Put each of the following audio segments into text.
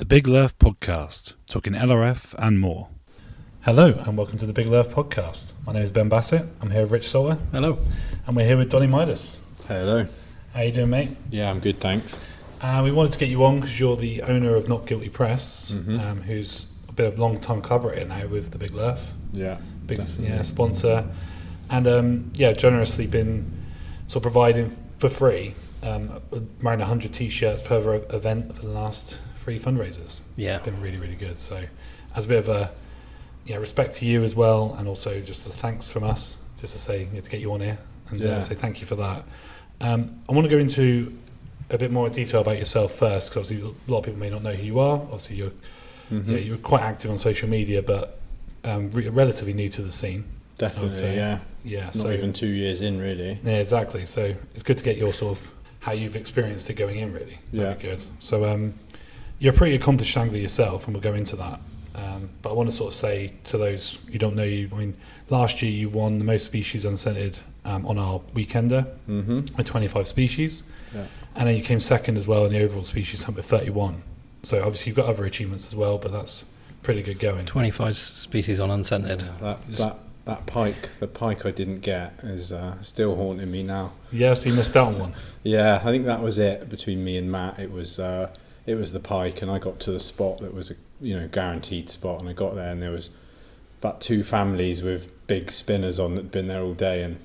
Big Lerf Podcast, talking LRF and more. Hello and welcome to the Big Lerf Podcast. My name is Ben Bassett. I'm here with Rich Salter. Hello. And we're here with Donny Midas. Hello. How you doing, mate? Yeah, I'm good, thanks. We wanted to get you on because you're the owner of Not Guilty Press, who's a bit of a long-time collaborator now with the Big Lerf. Yeah. Big sponsor. And generously been sort of providing for free around 100 t-shirts per event for the last 3 fundraisers. Yeah. It's been really, really good. So as a bit of a respect to you as well, and also just a thanks from us, just to say, to get you on here and say thank you for that. I want to go into a bit more detail about yourself first, because obviously a lot of people may not know who you are. Obviously you're quite active on social media, but relatively new to the scene. Definitely, yeah. Not even 2 years in, really. Yeah, exactly. So it's good to get your sort of how you've experienced it going in, really. Yeah. Very good. So you're a pretty accomplished angler yourself, and we'll go into that. But I want to sort of say to those who don't know you, I mean, last year you won the most species unscented on our weekender with 25 species. Yeah. And then you came second as well in the overall species hunt with 31. So obviously you've got other achievements as well, but that's pretty good going. 25 species on unscented. Yeah, that pike, the pike I didn't get is still haunting me now. Yeah, so you missed out on one. Yeah, I think that was it between me and Matt. It was the pike, and I got to the spot that was a guaranteed spot, and I got there and there was about 2 families with big spinners on that'd been there all day, and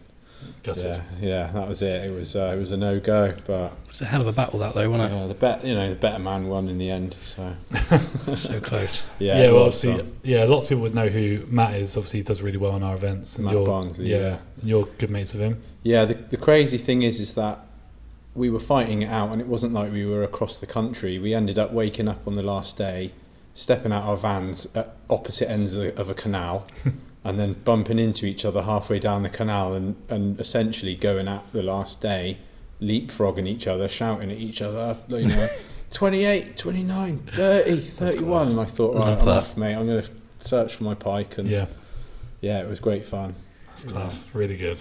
yeah, that was it. It was a no-go, but it's a hell of a battle that though, wasn't it? The better man won in the end. So so close. Yeah, well, obviously, lots of people would know who Matt is. Obviously, he does really well on our events, and Mattbarnsley, and you're good mates with him. Yeah, the crazy thing is that we were fighting it out, and it wasn't like we were across the country. We ended up waking up on the last day, stepping out our vans at opposite ends of a canal, and then bumping into each other halfway down the canal, and essentially going at the last day, leapfrogging each other, shouting at each other, 28, 29, 30, 31. And I thought, right, I'm off, mate. I'm going to search for my pike. And yeah, it was great fun. That's class. Really good.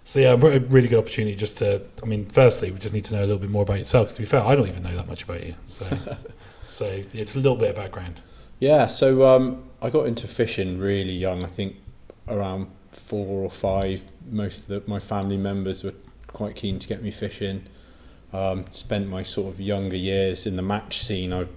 So a really good opportunity just to, firstly, we just need to know a little bit more about yourself, because to be fair, I don't even know that much about you. So just a little bit of background. Yeah, so I got into fishing really young. I think around 4 or 5. Most of my family members were quite keen to get me fishing. Spent my sort of younger years in the match scene. I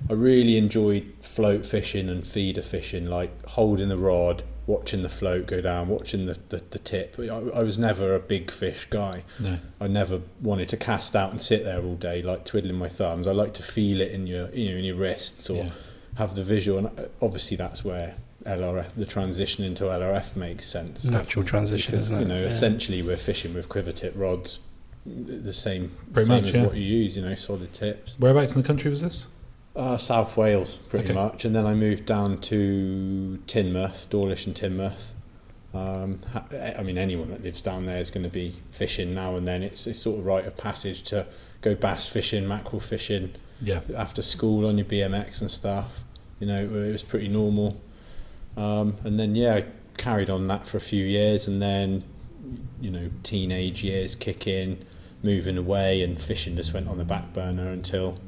really enjoyed float fishing and feeder fishing, like holding the rod, watching the float go down, watching the tip. I was never a big fish guy. No. I never wanted to cast out and sit there all day, like twiddling my thumbs. I like to feel it in your wrists, or have the visual. And obviously that's where the transition into LRF makes sense. Natural transition, because, isn't it? essentially we're fishing with quiver tip rods, the same as what you use, solid tips. Whereabouts in the country was this? South Wales, pretty much, and then I moved down to Teignmouth, Dawlish and Teignmouth. Anyone that lives down there is going to be fishing now and then. It's sort of rite of passage to go bass fishing, mackerel fishing, after school on your BMX and stuff. It was pretty normal. And then I carried on that for a few years, and then teenage years kick in, moving away, and fishing just went on the back burner until,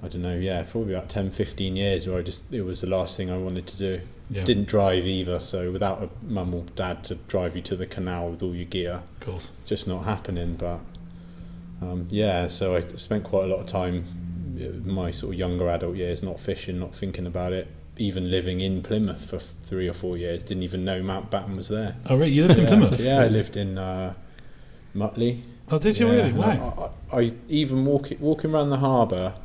I don't know, probably about 10-15 years where it was the last thing I wanted to do. Didn't drive either, so without a mum or dad to drive you to the canal with all your gear, of course, just not happening. But so I spent quite a lot of time in my sort of younger adult years not fishing, not thinking about it. Even living in Plymouth for 3 or 4 years, didn't even know Mountbatten was there. Oh, right, you lived in Plymouth? Yeah, I lived in Mutley. Oh, did you really? Wow. I even walking around the harbour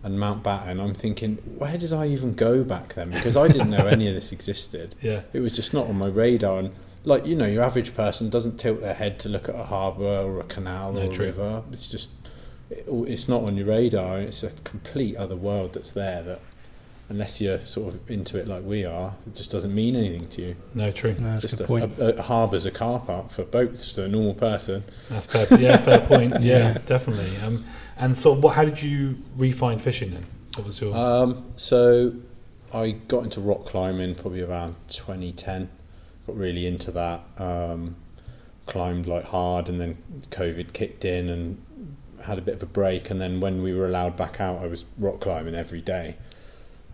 and Mountbatten, I'm thinking, where did I even go back then? Because I didn't know any of this existed. Yeah. It was just not on my radar. And your average person doesn't tilt their head to look at a harbour or a canal or a river. It's just, it's not on your radar. It's a complete other world that's there that, unless you're sort of into it like we are, it just doesn't mean anything to you. No, true. No, that's just a good point. A harbour's a car park for boats to a normal person. That's fair. Yeah, fair point. Yeah, definitely. And so, how did you re-find fishing then? What was your? So, I got into rock climbing probably around 2010. Got really into that. Climbed like hard, and then COVID kicked in, and had a bit of a break, and then when we were allowed back out, I was rock climbing every day.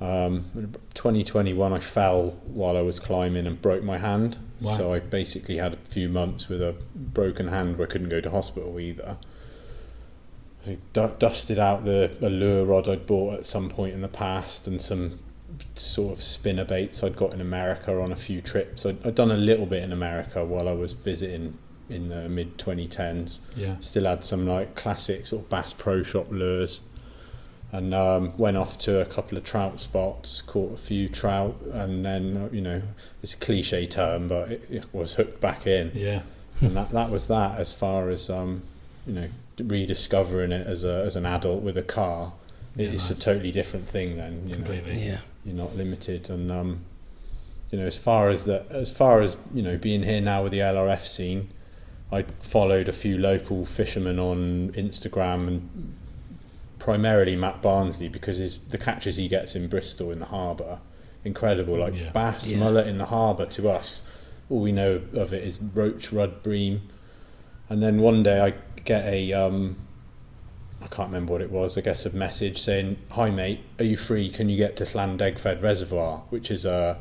2021, I fell while I was climbing and broke my hand. Wow. So I basically had a few months with a broken hand where I couldn't go to hospital either. I dusted out the lure rod I'd bought at some point in the past, and some sort of spinner baits I'd got in America on a few trips. I'd done a little bit in America while I was visiting in the mid 2010s. Yeah. Still had some like classic sort of Bass Pro Shop lures, and went off to a couple of trout spots, caught a few trout, and then it's a cliche term, but it was hooked back in. Yeah. And that was that as far as rediscovering it as an adult with a car. It's a totally different thing then. Completely. Yeah. You're not limited, and as far as being here now with the LRF scene, I followed a few local fishermen on Instagram, and primarily Matt Barnsley, because the catches he gets in Bristol in the harbour, incredible. Like bass, mullet in the harbour, to us, all we know of it is roach, rudd, bream. And then one day I get a I can't remember what it was, I guess a message saying, "Hi mate, are you free? Can you get to Llandegfed Reservoir?" which is a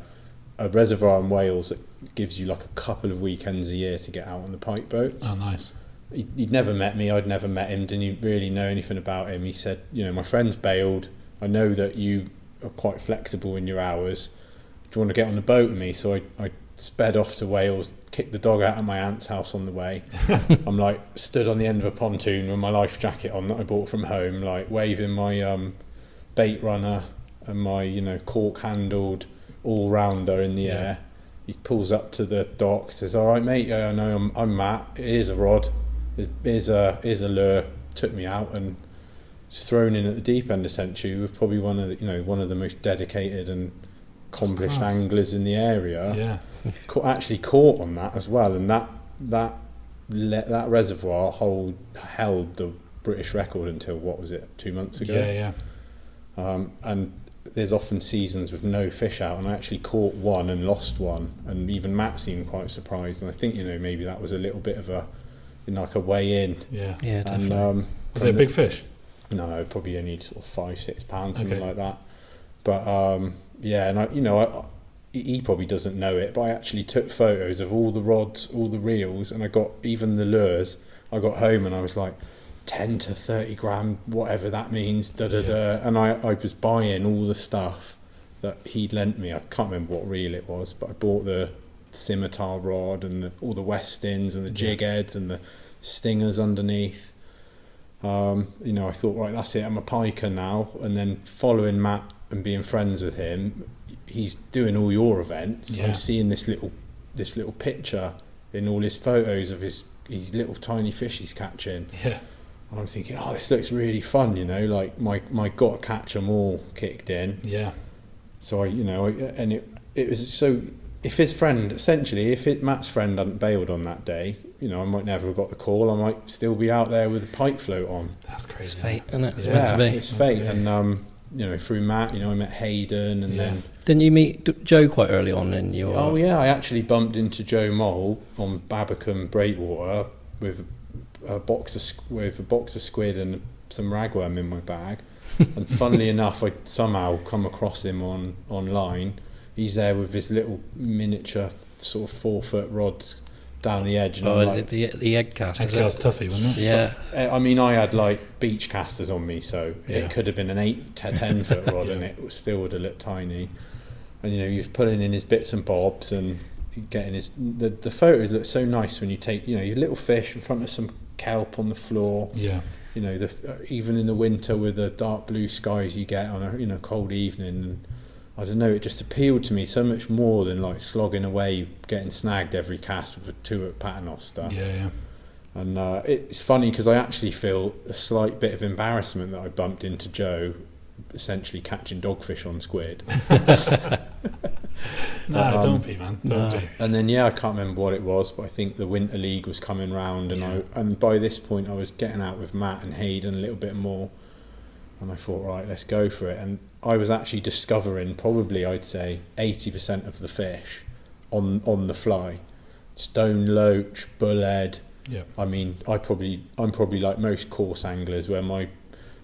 reservoir in Wales that gives you like a couple of weekends a year to get out on the pike boats. Oh, nice. He'd never met me, I'd never met him, didn't really know anything about him. He said, "My friend's bailed, I know that you are quite flexible in your hours, do you want to get on the boat with me?" So I sped off to Wales, kicked the dog out of my aunt's house on the way. I'm like stood on the end of a pontoon with my life jacket on that I bought from home, like waving my bait runner and my cork handled all-rounder in the air. He pulls up to the dock, says, "All right mate, I know I'm Matt, here's a rod, here's a lure." Took me out and just thrown in at the deep end essentially with probably one of the most dedicated and accomplished anglers in the area. Yeah. Actually caught on that as well, and that reservoir held the British record until, what was it, 2 months ago? Yeah. And there's often seasons with no fish out, and I actually caught one and lost one, and even Matt seemed quite surprised, and I think maybe that was a little bit of a way in. Yeah. Yeah, definitely. And, was it a big fish? No, probably only sort of 5-6 pounds, something like that. But and he probably doesn't know it, but I actually took photos of all the rods, all the reels, and I got even the lures. I got home and I was like, 10 to 30 gram, whatever that means, and I was buying all the stuff that he'd lent me. I can't remember what reel it was, but I bought the scimitar rod and all the Westins and the jig heads and the stingers underneath. I thought, right, that's it, I'm a piker now. And then following Matt and being friends with him, he's doing all your events. I'm seeing this little picture in all his photos of his little tiny fish he's catching. Yeah. And I'm thinking, oh, this looks really fun, like my gotta catch 'em all kicked in. Yeah. So it was so. If his friend, essentially, Matt's friend hadn't bailed on that day, I might never have got the call. I might still be out there with a pike float on. That's crazy. It's fate, isn't it? It's meant to be. It's fate. And through Matt, I met Hayden, and then. Didn't you meet Joe quite early on in your? Oh yeah, I actually bumped into Joe Mole on Babbacombe Breakwater with a box of squid and some ragworm in my bag. And funnily enough, I somehow come across him online. He's there with his little miniature sort of 4-foot rods down the edge. And the egg cast. Egg cast Tuffy, wasn't it? Yeah. I had like beach casters on me, so it could have been an 8 to 10 foot rod, and it still would have looked tiny. And he was putting in his bits and bobs and getting the photos look so nice when you take your little fish in front of some kelp on the floor. Yeah. Even in the winter with the dark blue skies you get on a cold evening, and I don't know, it just appealed to me so much more than like slogging away getting snagged every cast with a 2-hook paternoster. Yeah. And it's funny because I actually feel a slight bit of embarrassment that I bumped into Joe essentially catching dogfish on squid. No, don't be, man. Don't be. And then I can't remember what it was, but I think the Winter League was coming round, and by this point I was getting out with Matt and Hayden a little bit more, and I thought, right, let's go for it. And I was actually discovering probably, I'd say, 80% of the fish on the fly. Stone loach, bullhead, Yeah. I mean, I'm probably like most coarse anglers, where my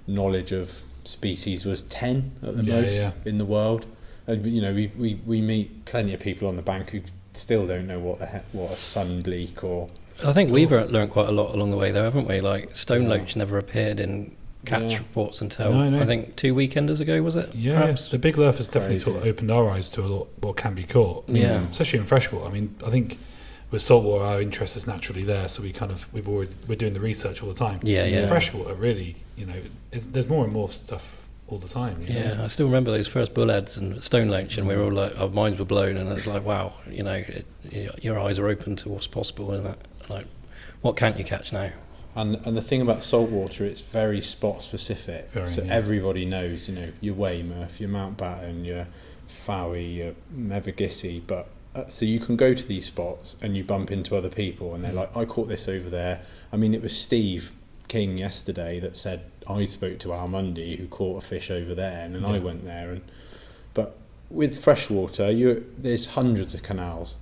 knowledge of species was 10 at the most in the world. And you know, we meet plenty of people on the bank who still don't know what a sunbleak or. I think we've learned quite a lot along the way, though, haven't we? Like stone loach never appeared in catch reports until I think 2 weekenders ago, was it? Yeah, perhaps? the big lerf has definitely sort of opened our eyes to a lot what can be caught. Especially in freshwater. I mean, I think with saltwater, our interest is naturally there, so we're doing the research all the time. Yeah. Freshwater, really, you know, there's more and more stuff all the time. You know? I still remember those first bullheads and stone loach, and we were all like, our minds were blown, and it's like, wow, you know, your eyes are open to what's possible, and that, like, what can't you catch now? And the thing about saltwater, it's very spot specific. Everybody knows, you know, your Weymouth, your Mountbatten, your Fowey, your Mevagissey, but so you can go to these spots and you bump into other people, and they're like, I caught this over there. I mean, it was Steve King yesterday that said, I spoke to Al Mundy who caught a fish over there, and then I went there. But with freshwater, there's hundreds of canals,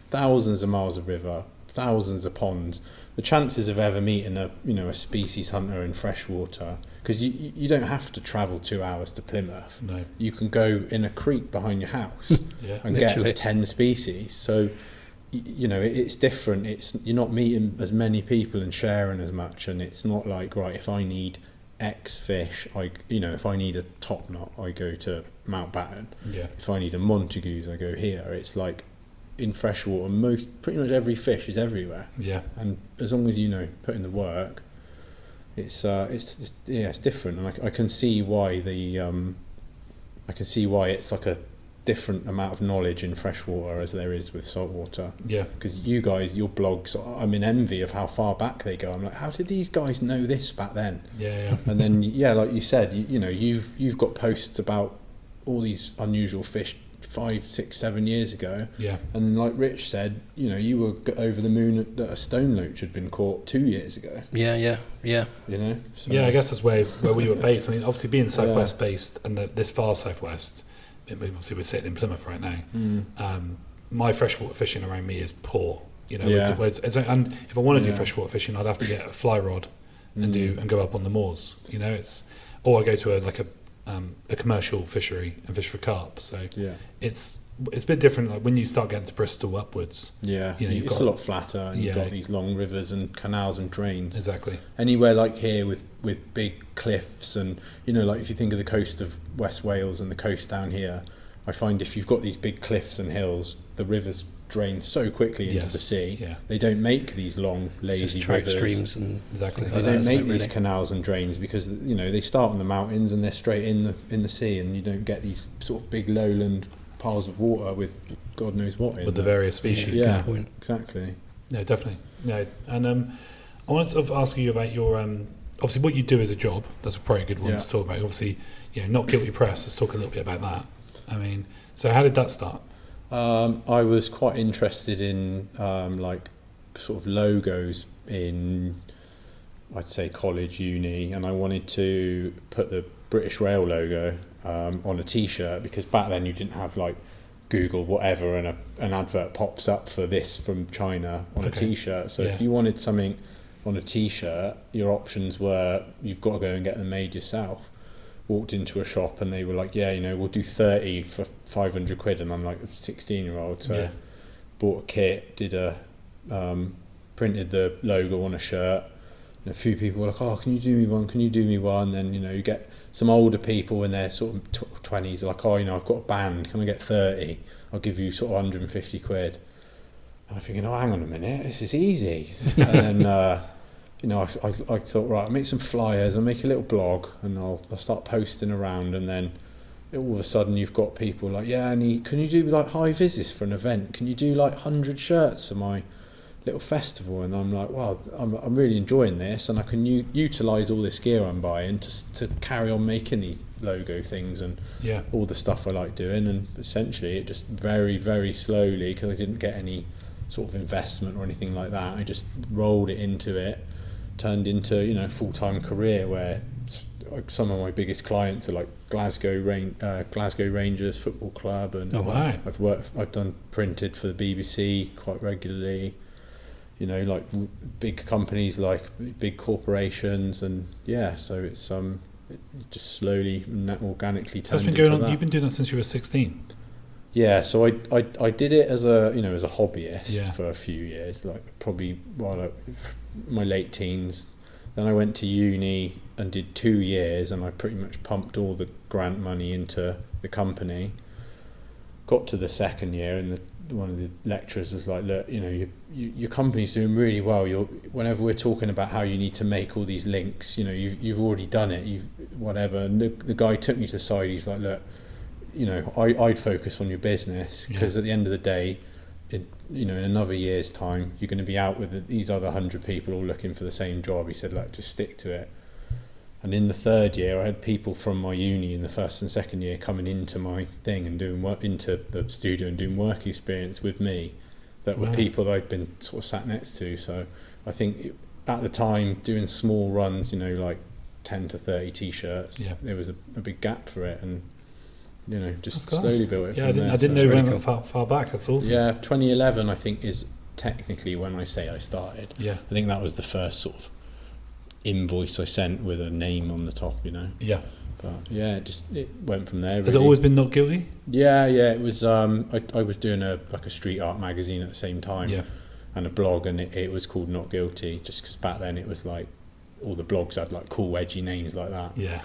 thousands of miles of river, thousands of ponds. The chances of ever meeting a species hunter in freshwater, because you don't have to travel 2 hours to Plymouth. No. You can go in a creek behind your house and literally get 10 species. So you know, it's different. You're not meeting as many people and sharing as much, and it's not like, right, if I need X fish, if I need a top knot, I go to Mountbatten. If I need a Montagues, I go here. It's like in freshwater, pretty much every fish is everywhere. And as long as put in the work, it's different, and I can see why it's like a different amount of knowledge in freshwater as there is with saltwater. Because you guys, your blogs, I'm in envy of how far back they go. I'm like, how did these guys know this back then? And then like you said, you've got posts about all these unusual fish 5, 6, 7 years ago. And like Rich said, you were over the moon that a stone loach had been caught 2 years ago. I guess that's where we were based. I mean, obviously being southwest based, and this far southwest, obviously we're sitting in Plymouth right now. My freshwater fishing around me is poor. And if I want to do freshwater fishing, I'd have to get a fly rod and go up on the moors. Or I go to a commercial fishery and fish for carp. So it's a bit different. Like when you start getting to Bristol upwards, it's a lot flatter, and you've got these long rivers and canals and drains. Exactly. Anywhere like here with big cliffs, and like if you think of the coast of West Wales and the coast down here, I find if you've got these big cliffs and hills, the rivers drain so quickly into the sea. They don't make these long lazy rivers. Streams and they don't make these canals and drains because they start on the mountains and they're straight in the sea, and you don't get these sort of big lowland piles of water with God knows what in with the various species. Exactly. No, definitely. No, and I wanted to ask you about your obviously what you do as a job. That's probably a good one to talk about. Obviously, not guilty press. Let's talk a little bit about that. I mean, so how did that start? I was quite interested in like sort of logos in, I'd say, college, uni, and I wanted to put the British Rail logo on a t-shirt, because back then you didn't have like Google whatever and an advert pops up for this from China on a t-shirt. So if you wanted something on a t-shirt, your options were you've got to go and get them made yourself. Walked into a shop and they were like, we'll do 30 for 500 quid, and I'm like a 16-year-old, so bought a kit, printed the logo on a shirt, and a few people were like, oh, can you do me one? Then you get some older people in their sort of 20s like, oh, I've got a band, can I get 30? I'll give you sort of 150 quid. And I'm thinking, oh, hang on a minute, this is easy. And then I thought, right, I'll make some flyers, I'll make a little blog, and I'll start posting around, and then all of a sudden you've got people like, can you do like high vises for an event? Can you do like 100 shirts for my little festival? And I'm like, well, I'm really enjoying this, and I can utilise all this gear I'm buying to carry on making these logo things and all the stuff I like doing. And essentially it just very, very slowly, because I didn't get any sort of investment or anything like that, I just rolled it into it, turned into a full-time career where some of my biggest clients are like Glasgow Rangers Football Club, and I've done printed for the BBC quite regularly, you know, like big companies, like big corporations, and so it's it just slowly and organically. So that's been going on. You've been doing that since you were 16. Yeah, so I did it as a hobbyist for a few years, like probably my late teens. Then I went to uni and did 2 years, and I pretty much pumped all the grant money into the company. Got to the second year, and one of the lecturers was like, "Look, you know, your company's doing really well. Whenever we're talking about how you need to make all these links, you know, you've already done it. Whatever." And the guy took me to the side. He's like, "Look, you know, I'd focus on your business, because at the end of the day, in another year's time, you're going to be out with these other 100 people all looking for the same job." He said, "Like, just stick to it." And in the third year, I had people from my uni in the first and second year coming into my thing and doing work, into the studio and doing work experience with me, that were people that I'd been sort of sat next to. So I think at the time, doing small runs, you know, like 10 to 30 t-shirts, there was a big gap for it, and you know, just slowly built it. Yeah, from I didn't know you went far back. That's awesome. Yeah, 2011 I think is technically when I say I started. Yeah, I think that was the first sort of invoice I sent with a name on the top, you know. Yeah. But yeah, it went from there. Really. Has it always been Not Guilty? Yeah, it was. I was doing a street art magazine at the same time, and a blog, and it was called Not Guilty, just because back then it was like all the blogs had like cool edgy names like that. Yeah.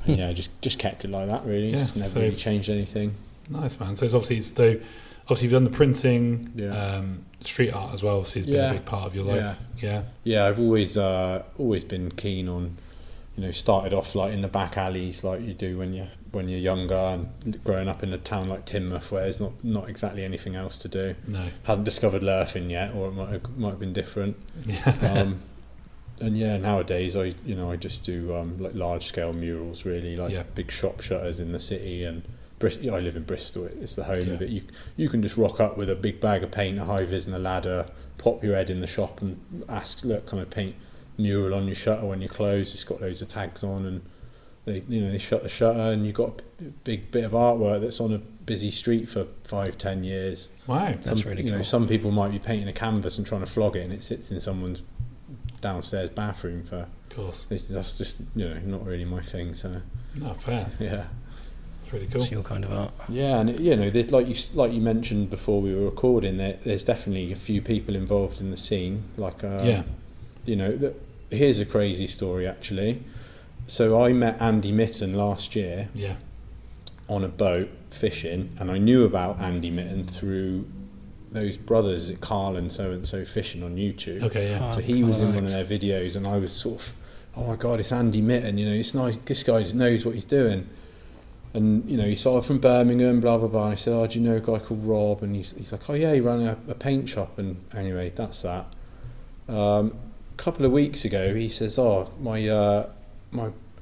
Yeah, just kept it like that really. Just never really changed anything. Nice, man. So it's obviously you've done the printing, street art as well. Obviously, it's been a big part of your life. Yeah. I've always been keen on, you know, started off like in the back alleys like you do when you're younger, and growing up in a town like Teignmouth where there's not exactly anything else to do. No. Hadn't discovered lurfing yet, or it might have been different. Yeah. And nowadays I just do like large scale murals, really, like big shop shutters in the city, and I live in Bristol. It's the home of it. You can just rock up with a big bag of paint, a high vis, and a ladder. Pop your head in the shop and ask, "Look, can I paint mural on your shutter when you close?" It's got loads of tags on, and they shut the shutter, and you've got a big bit of artwork that's on a busy street for 5-10 years. Wow, that's really cool. You know, some people might be painting a canvas and trying to flog it, and it sits in someone's downstairs bathroom for. Of course. That's just, you know, not really my thing. So. No, fair. Yeah. It's really cool. It's your kind of art. Yeah, and you know, like you mentioned before we were recording, there's definitely a few people involved in the scene. Like, you know, here's a crazy story actually. So I met andymytton last year. Yeah. On a boat fishing, and I knew about andymytton through those brothers at Carl and so fishing on YouTube. Okay, yeah. So he was in one of their videos, and I was sort of, oh my god, it's andymytton. You know, it's nice. This guy just knows what he's doing. And you know, he started from Birmingham, blah blah blah. And I said, "Oh, do you know a guy called Rob?" And he's like, "Oh yeah, he ran a paint shop." And anyway, that's that. A couple of weeks ago, he says, "Oh, my I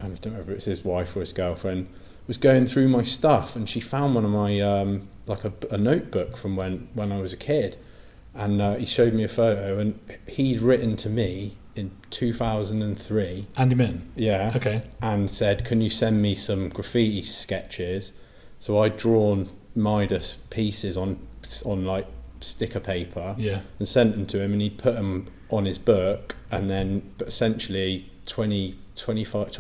don't know if it's his wife or his girlfriend was going through my stuff, and she found one of my like a notebook from when I was a kid." And he showed me a photo, and he'd written to me in 2003. andymytton? Yeah. Okay. And said, "Can you send me some graffiti sketches?" So I'd drawn Midas pieces on like sticker paper, and sent them to him, and he'd put them on his book. And then, but essentially 20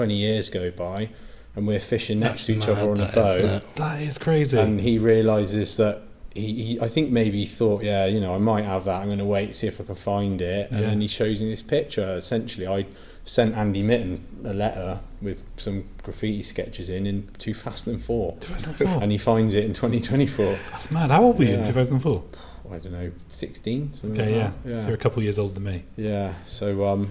years go by, and we're fishing next to each other on a boat. That is crazy. And he realises that he I think maybe he thought, yeah, you know, I might have that. I'm going to wait, see if I can find it. And then he shows me this picture. Essentially, I sent andymytton a letter with some graffiti sketches in 2004. 2004? And he finds it in 2024. That's mad. How old were you in 2004? I don't know, 16? Okay, like yeah. So you're a couple of years older than me. Yeah, so,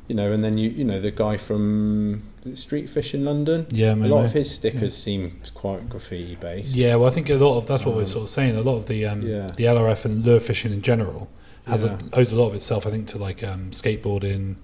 you know, and then you know, the guy from Street Fish in London, a lot of his stickers seem quite graffiti based. Yeah, well, I think a lot of that's what we're sort of saying. A lot of the LRF and lure fishing in general owes a lot of itself, I think, to like skateboarding,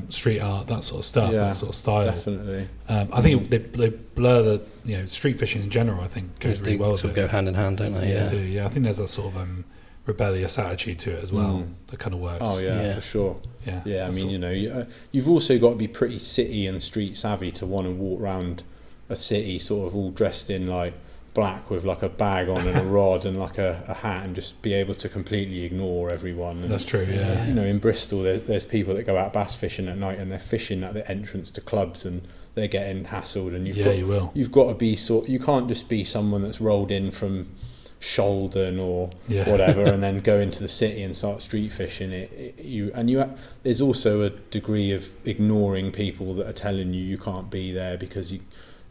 street art, that sort of stuff, that sort of style. Definitely. I think they blur the, you know, street fishing in general. I think goes really well. Sort of go hand in hand, don't they? Yeah, yeah. I think there's a sort of rebellious attitude to it as well that kind of works. Oh yeah, for sure. Yeah, I mean, you know, you've also got to be pretty city and street savvy to want to walk around a city sort of all dressed in like black with like a bag on and a rod and like a hat, and just be able to completely ignore everyone. And, that's true, yeah. you know, in Bristol there's people that go out bass fishing at night and they're fishing at the entrance to clubs and they're getting hassled, and you've got to be you can't just be someone that's rolled in from Sholden or whatever and then go into the city and start street fishing. There's also a degree of ignoring people that are telling you can't be there, because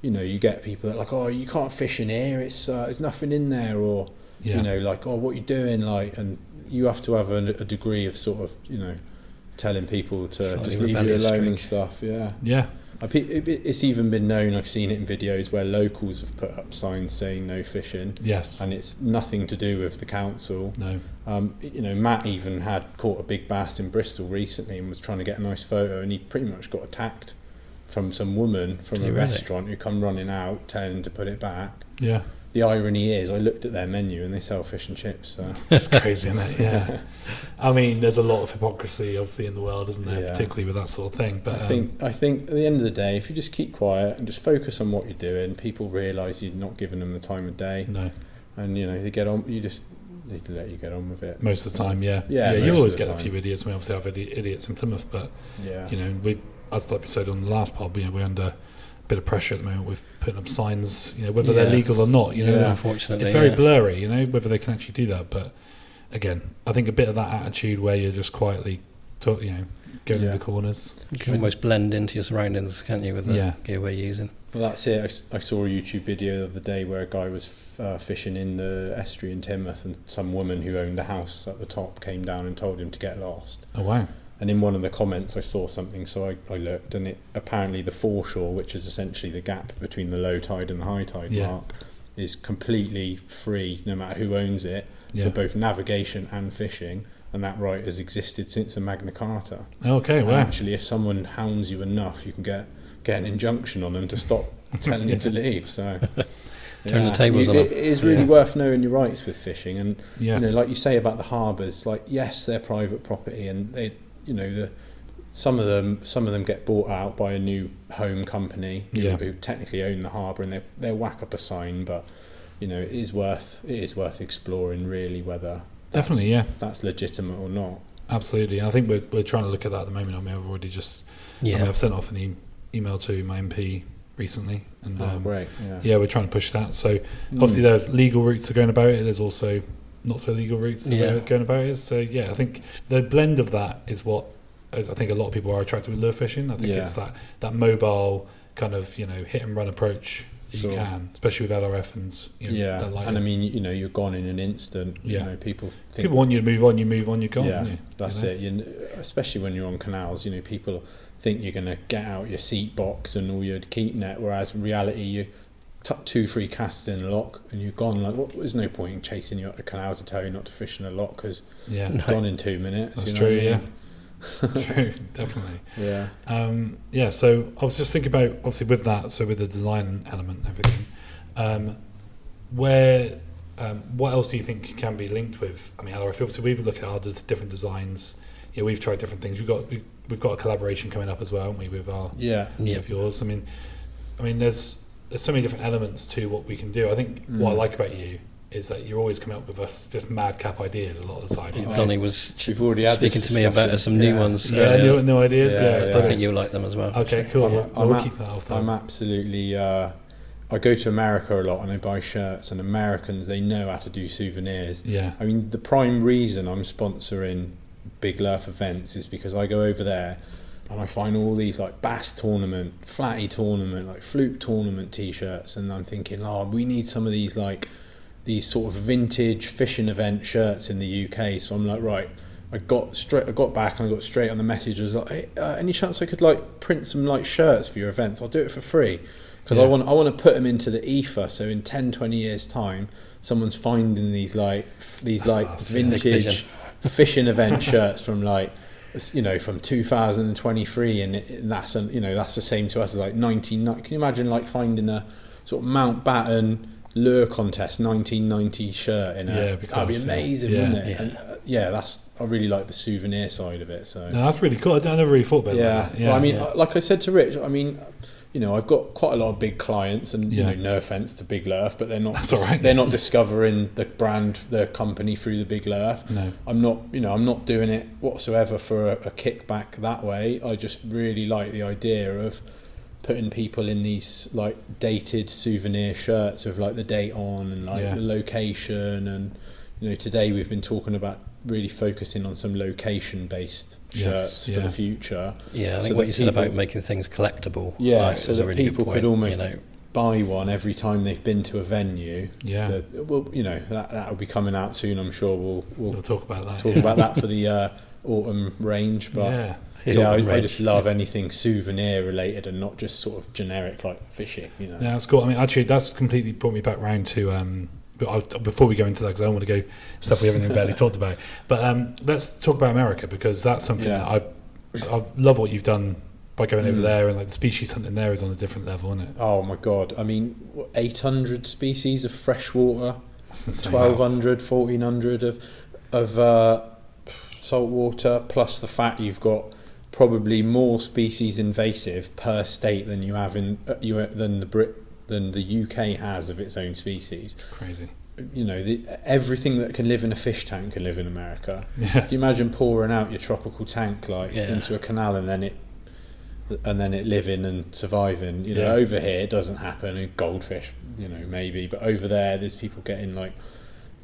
you know, you get people that are like, oh, you can't fish in here, it's there's nothing in there, or you know, like, oh, what are you doing, like, and you have to have a degree of sort of, you know, telling people to Slightly just leave you alone and stuff. It's even been known, I've seen it in videos where locals have put up signs saying no fishing. Yes. And it's nothing to do with the council. No. You know, Matt even had caught a big bass in Bristol recently and was trying to get a nice photo, and he pretty much got attacked from some woman from a restaurant who come running out telling him to put it back. Yeah. The irony is, I looked at their menu and they sell fish and chips. So. That's crazy, isn't it? Yeah. I mean, there's a lot of hypocrisy, obviously, in the world, isn't there? Yeah. Particularly with that sort of thing. But I think at the end of the day, if you just keep quiet and just focus on what you're doing, people realise you're not giving them the time of day. No. And you know, they get on. You just need to let you get on with it. Most of the time, yeah. You always get a few idiots. We obviously have idiots in Plymouth, but you know, as like we said on the last pod, you know, we're under a bit of pressure at the moment with putting up signs, you know, whether they're legal or not, you know. Unfortunately, it's very blurry, you know, whether they can actually do that. But again, I think a bit of that attitude where you're just quietly, you know, going in the corners. You can almost blend into your surroundings, can't you, with the gear we're using. Well, that's it. I saw a YouTube video the other day where a guy was fishing in the estuary in Teignmouth, and some woman who owned the house at the top came down and told him to get lost. Oh, wow. And in one of the comments I saw something, so I looked, and apparently the foreshore, which is essentially the gap between the low tide and the high tide mark, is completely free, no matter who owns it, for both navigation and fishing, and that right has existed since the Magna Carta. Okay, wow. Actually, if someone hounds you enough, you can get an injunction on them to stop telling you to leave. So turn the tables on them. It is really worth knowing your rights with fishing, and you know, like you say about the harbours, like, yes, they're private property, and they, you know, some of them get bought out by a new home company who technically own the harbour, and they whack up a sign, but you know, it is worth exploring really whether that's legitimate or not. Absolutely. I think we're trying to look at that at the moment. I mean, I've already just I've sent off an email to my MP recently, and great. We're trying to push that. So obviously there's legal routes to going about it, there's also not so legal routes that are going about it. So I think the blend of that is what I think a lot of people are attracted with lure fishing. I think it's that mobile kind of, you know, hit and run approach that you can, especially with LRF and and I mean, you know, you're gone in an instant. You know, people want you to move on, you're gone. That's it. Especially when you're on canals, you know, people think you're going to get out your seat box and all your keep net, whereas in reality you tuck 2-3 casts in a lock and you're gone. Like, there's no point in chasing you up the canal to tell you not to fish in a lock, because you're gone in 2 minutes. That's true. True, definitely. So I was just thinking about, obviously with that, so with the design element and everything, what else do you think can be linked with? I mean, obviously we've looked at our different designs. We've tried different things. We've got a collaboration coming up as well, haven't we, with our with yours. I mean, there's so many different elements to what we can do. I think what I like about you is that you're always coming up with us just madcap ideas a lot of the time. Donny was speaking to me about some new ones. New ideas. I think you'll like them as well. Okay, cool. We'll keep that off. I'm absolutely. I go to America a lot and I buy shirts, and Americans, they know how to do souvenirs. I mean, the prime reason I'm sponsoring Big Lerf events is because I go over there and I find all these like bass tournament, flatty tournament, like fluke tournament t-shirts, and I'm thinking, we need some of these, like these sort of vintage fishing event shirts in the UK. So I'm like, right, I got back and I got straight on the message. I was like, hey, any chance I could like print some like shirts for your events? I'll do it for free, because I want to put them into the ether, so in 10-20 years time someone's finding these vintage fishing event shirts from like, you know, from 2023, and that's the same to us as like 19. Can you imagine like finding a sort of Mountbatten lure contest 1990 shirt in that'd be amazing, wouldn't it? And, I really like the souvenir side of it. So no, that's really cool. I never really thought about that. Well, I mean, like I said to Rich, I mean, I've got quite a lot of big clients, and Yeah. no offense to Big Lerf, but they're not. That's all right. They're not discovering the brand, the company through the Big Lerf. No. I'm not doing it whatsoever for a kickback that way. I just really like the idea of putting people in these like dated souvenir shirts with like the date on and like Yeah. the location, and today we've been talking about really focusing on some location based shirts for the future. Yeah, I think So what that you said about people- making things collectible. Yeah, like, so is a that really good people point, could almost you know. buy one every time they've been to a venue. Yeah. That will be coming out soon. I'm sure we'll We'll talk about that. talk about that for the autumn range. But Yeah. I just love anything souvenir related and not just sort of generic like fishing. Yeah, that's cool. I mean, actually, that's completely brought me back round to. But before we go into that, because I don't want to go stuff we haven't even barely talked about. But let's talk about America, because that's something that I love what you've done by going over there, and like the species hunting there is on a different level, isn't it? Oh my god! I mean, 800 species of freshwater, That's insane. 1,200, 1,400 of saltwater, plus the fact you've got probably more species invasive per state than you have in than the UK has of its own species. Crazy. Everything that can live in a fish tank can live in America. Yeah. Can you imagine pouring out your tropical tank into a canal and then it living and surviving? Over here it doesn't happen. And goldfish, maybe, but over there's people getting like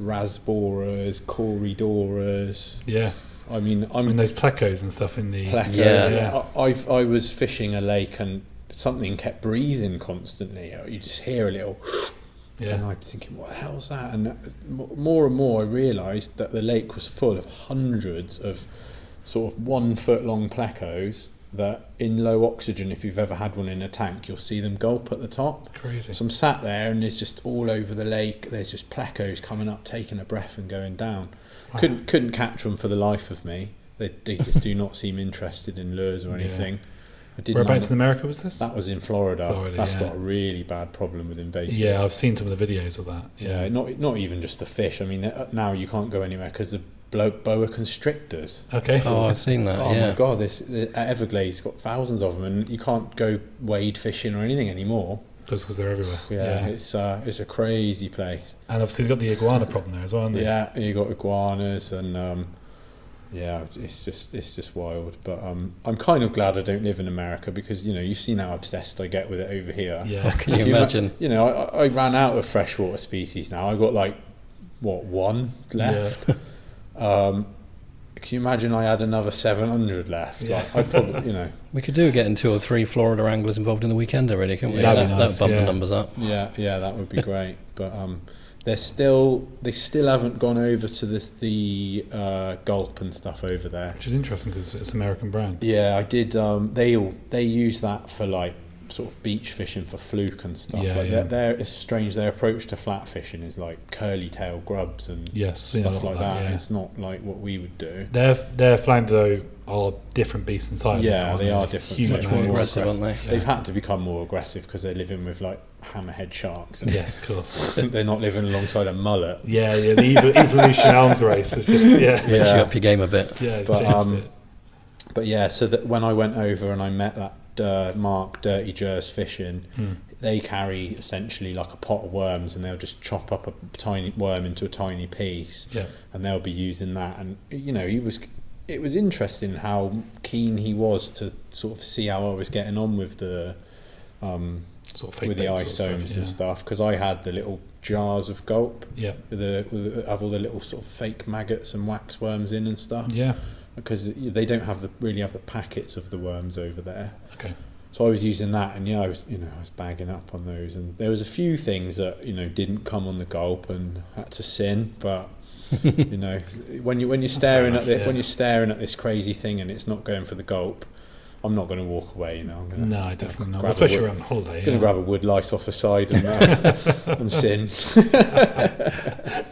rasboras, corydoras. Yeah. I mean those plecos and stuff in the pleco. Yeah. I was fishing a lake and something kept breathing constantly. You just hear a little. Yeah. And I'm thinking, what the hell's that? And more and more I realised that the lake was full of hundreds of sort of 1 foot long plecos that in low oxygen, if you've ever had one in a tank, you'll see them gulp at the top. Crazy. So I'm sat there and there's just all over the lake, there's just plecos coming up, taking a breath and going down. Wow. Couldn't catch them for the life of me. They just do not seem interested in lures or anything. Whereabouts in America was this? That was in Florida. That's yeah. got a really bad problem with invasive. Yeah, I've seen some of the videos of that. Yeah, not even just the fish. I mean, now you can't go anywhere because the boa constrictors. Okay. Oh, I've seen that. Oh yeah. my god, at Everglades got thousands of them, and you can't go wade fishing or anything anymore. Just because they're everywhere. Yeah, it's a crazy place. And obviously you've got the iguana problem there as well, haven't you? Yeah, you got iguanas and it's just wild. But I'm kind of glad I don't live in America, because you've seen how obsessed I get with it over here. Yeah. Can you imagine? I ran out of freshwater species now. I got like one left. Yeah. Can you imagine I had another 700 left? Yeah. Like, I probably, We could do getting 2 or 3 Florida anglers involved in the weekend already, couldn't we? Yeah, that'd be That'd nice, bump yeah. the numbers up. yeah, that would be great. But they still haven't gone over to the Gulp and stuff over there. Which is interesting because it's an American brand. Yeah, I did. They use that for like sort of beach fishing for fluke and stuff. Yeah, like yeah. It's strange. Their approach to flat fishing is like curly tail grubs and Seen a stuff lot like of that. yeah. It's not like what we would do. Their flounder though are different beasts entirely. Yeah, aren't they are different. Huge Much Much more amounts. aggressive, aren't they? Yeah. They've had to become more aggressive because they're living with like hammerhead sharks. And Yes, of course. they're not living alongside a mullet. Yeah, the evolution arms race is just Makes you up your game a bit. yeah, it's But, changed it. But yeah, so that when I went over and I met that Mark Dirty Jers Fishing, they carry essentially like a pot of worms, and they'll just chop up a tiny worm into a tiny piece, Yeah. and they'll be using that. And it was interesting how keen he was to sort of see how I was getting on with the Sort of fake with the baits sort of isomes stuff, and stuff, because I had the little jars of Gulp Yeah. have all the little sort of fake maggots and wax worms in and stuff, Yeah. because they don't really have the packets of the worms over there. Okay. So I was using that, and I was bagging up on those, and there was a few things that didn't come on the Gulp and had to sin, but when you're staring enough, when you're staring at this crazy thing and it's not going for the Gulp, I'm not going to walk away. I'm gonna, No, definitely not. grab Especially a wood, around holiday. gonna Yeah. grab a wood lice off the side and and sin.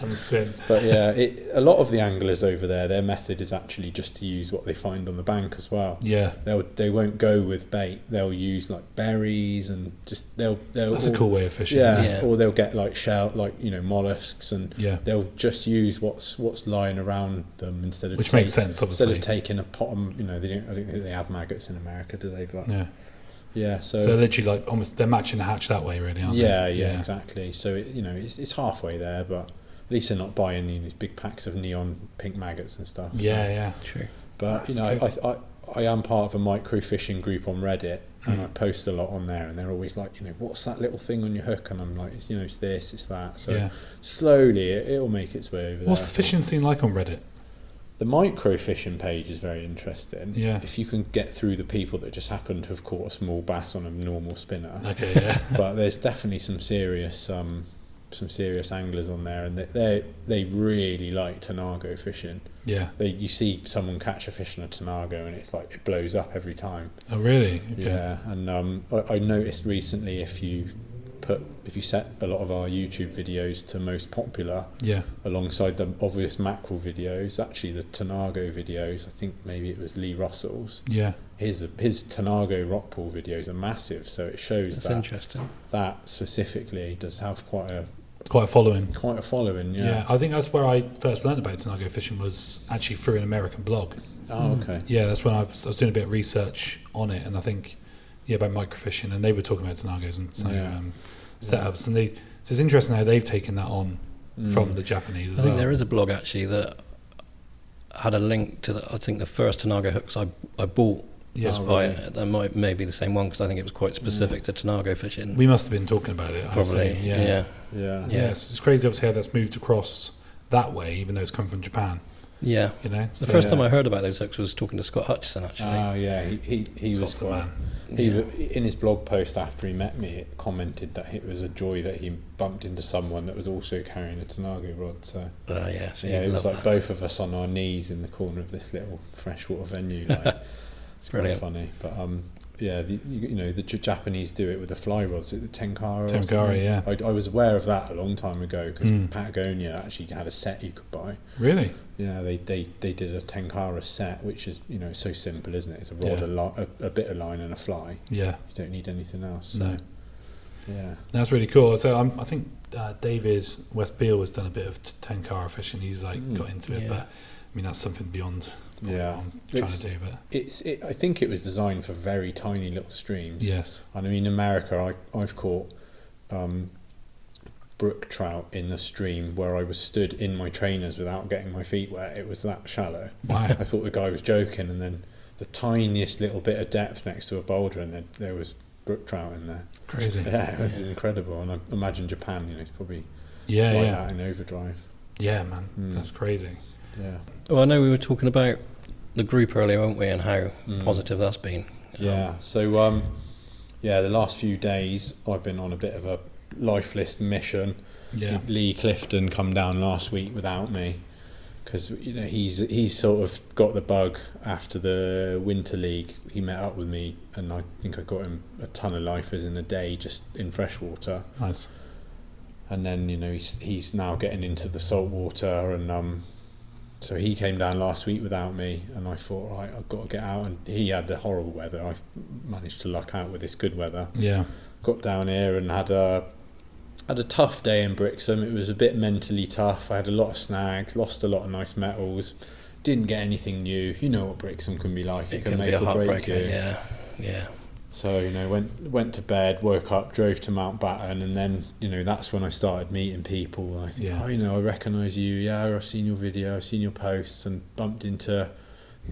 And sin. But yeah, a lot of the anglers over there, their method is actually just to use what they find on the bank as well. Yeah. They won't go with bait. They'll use like berries and just they'll. That's a cool way of fishing. Yeah, Yeah. or they'll get like mollusks, and Yeah. they'll just use what's lying around them instead of Which makes sense, instead obviously. of taking a pot. I don't think they have maggots in America, do they? But Yeah. Yeah, so they're literally like almost they're matching the hatch that way, really, aren't they? Yeah, exactly. So it's halfway there, but at least they're not buying these big packs of neon pink maggots and stuff. Yeah, true. But I am part of a micro fishing group on Reddit, and I post a lot on there, and they're always like, what's that little thing on your hook? And I'm like, it's this, it's that. So slowly it'll make its way over there. What's the fishing scene like on Reddit? The micro fishing page is very interesting. Yeah. If you can get through the people that just happen to have caught a small bass on a normal spinner. Okay, yeah. But there's definitely some serious anglers on there, and they really like Tanago fishing. Yeah. You see someone catch a fish on a Tanago and it's like it blows up every time. Oh, really? Okay. Yeah, and I noticed recently if you set a lot of our YouTube videos to most popular, alongside the obvious mackerel videos, actually the Tanago videos, I think maybe it was Lee Russell's. Yeah. His Tanago rock pool videos are massive, so it shows That's interesting. That specifically does have quite a following. Quite a following, yeah. I think that's where I first learned about Tanago fishing, was actually through an American blog. Oh, okay. Yeah, that's when I was doing a bit of research on it, and I think about microfishing, and they were talking about Tanagos and setups, and it's interesting how they've taken that on from the Japanese as well. I think there is a blog actually that had a link to I think the first Tanago hooks I bought. Yes, that may be the same one, because I think it was quite specific to Tanago fishing. We must have been talking about it. Probably, yeah. It's crazy, obviously, how that's moved across that way, even though it's come from Japan. Yeah, the first time I heard about those hooks was talking to Scott Hutchison, actually. Oh yeah, he was the man. In his blog post after he met me, it commented that it was a joy that he bumped into someone that was also carrying a Tanago rod. So it was like both of us on our knees in the corner of this little freshwater venue. Like, it's quite funny, but the Japanese do it with the fly rods, the Tenkara. Tenkara, yeah. I was aware of that a long time ago, because Patagonia actually had a set you could buy. Really? Yeah, they did a Tenkara set, which is so simple, isn't it? It's a rod, a bit of line, and a fly. Yeah, you don't need anything else. So. No. Yeah, that's really cool. So I think David West Beale has done a bit of Tenkara fishing. He's got into it, but I mean that's something beyond. What I'm trying to do, but I think it was designed for very tiny little streams. Yes, and I mean in America, I've caught brook trout in the stream where I was stood in my trainers without getting my feet wet. It was that shallow. Wow. I thought the guy was joking, and then the tiniest little bit of depth next to a boulder, and then there was brook trout in there. Crazy. Yeah, it was incredible. And I imagine Japan, it's probably that in overdrive. Yeah, man, that's crazy. Yeah. Well, I know we were talking about the group earlier, weren't we, and how positive that's been. Yeah. So, the last few days I've been on a bit of a lifeless mission. Yeah. Lee Clifton come down last week without me, because he's sort of got the bug after the Winter League. He met up with me, and I think I got him a ton of lifers in a day just in freshwater. Nice. And then he's now getting into the saltwater, and so he came down last week without me, and I thought, right, I've got to get out. And he had the horrible weather. I managed to luck out with this good weather. Yeah. Got down here and had a tough day in Brixham. It was a bit mentally tough. I had a lot of snags, lost a lot of nice metals, didn't get anything new. You know what Brixham can be like. It can make a heartbreaker. Yeah. So went to bed, woke up, drove to Mountbatten, and then that's when I started meeting people. And I think, I recognise you. Yeah, I've seen your video, I've seen your posts, and bumped into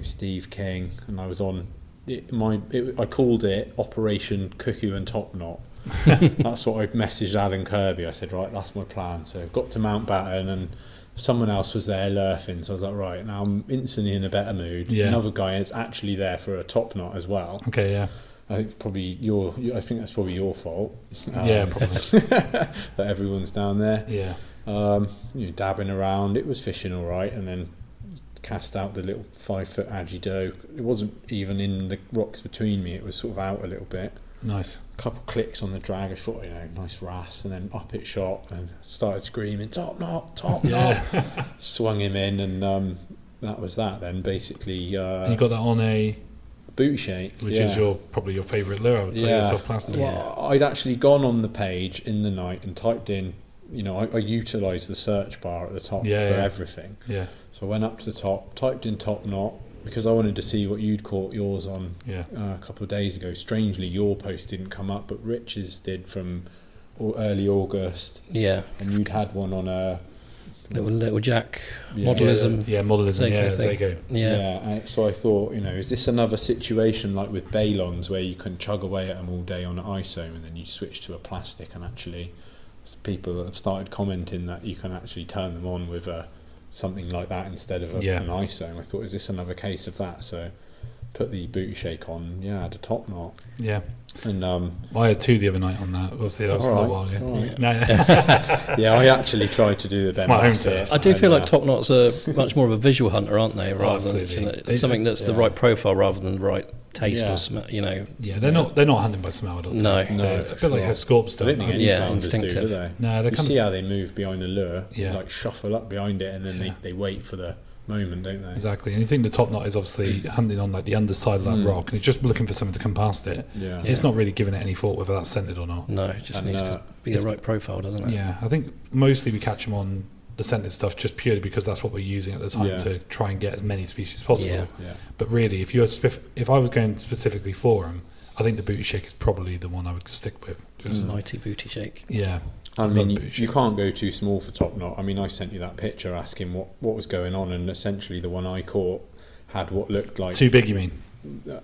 Steve King, and I was on. I called it Operation Cuckoo and Top Knot. That's what I messaged Alan Kirby. I said, right, that's my plan. So got to Mountbatten, and someone else was there lurfing. So I was like, right, now I'm instantly in a better mood. Yeah. Another guy is actually there for a top knot as well. Okay, yeah. I think I think that's probably your fault. Yeah, probably. That everyone's down there. Yeah. Dabbing around. It was fishing all right, and then cast out the little 5-foot Adgy doe. It wasn't even in the rocks between me. It was sort of out a little bit. Nice. A couple clicks on the drag. I thought, nice wrasse, and then up it shot and started screaming, top knot, top knot. Swung him in, and that was that. Then basically, and you got that on a booty shake, which is probably your favourite lure, I would say, self-plastic. Well, I'd actually gone on the page in the night and typed in, I utilised the search bar at the top for everything. Yeah. So I went up to the top, typed in top knot, because I wanted to see what you'd caught yours on Yeah. a couple of days ago. Strangely, your post didn't come up, but Rich's did from early August. Yeah. And you'd had one on a Little Jack Yeah. modelism. Yeah, modelism. Seiko Yeah, thing. Seiko. Yeah. So I thought, is this another situation like with Balons where you can chug away at them all day on an ISO and then you switch to a plastic, and actually people have started commenting that you can actually turn them on with something like that instead of an ISO. And I thought, is this another case of that? So put the booty shake on, I had a top knot. Yeah. And I had 2 the other night on that. Obviously, that was a while ago. Right. No. Yeah, I actually tried to do the It's my own benbasset. turf. I do feel like top knots are much more of a visual hunter, aren't they? Rather than absolutely. something that's the right profile rather than the right taste Yeah. or smell. Yeah, they're not hunting by smell. I don't No. think. No, They're for a bit like sure. how scorps I don't. don't think any Yeah, founders instinctive. do they? No, they You come. see how they move behind the lure, Yeah. like shuffle up behind it, and then Yeah. they wait for the moment, don't they? Exactly. And you think the top knot is obviously hunting on like the underside of that rock, and it's just looking for something to come past it. Yeah. It's not really giving it any thought whether that's scented or not. No, it just And, needs to be the right profile, doesn't it? Yeah, I think mostly we catch them on the scented stuff just purely because that's what we're using at the time Yeah. to try and get as many species as possible. Yeah. Yeah. But really, if I was going specifically for them, I think the booty shake is probably the one I would stick with. Just Mighty booty shake. yeah. I love mean, you booty shake. can't go too small for top knot. I mean, I sent you that picture asking what was going on, and essentially the one I caught had what looked like Too big, you mean?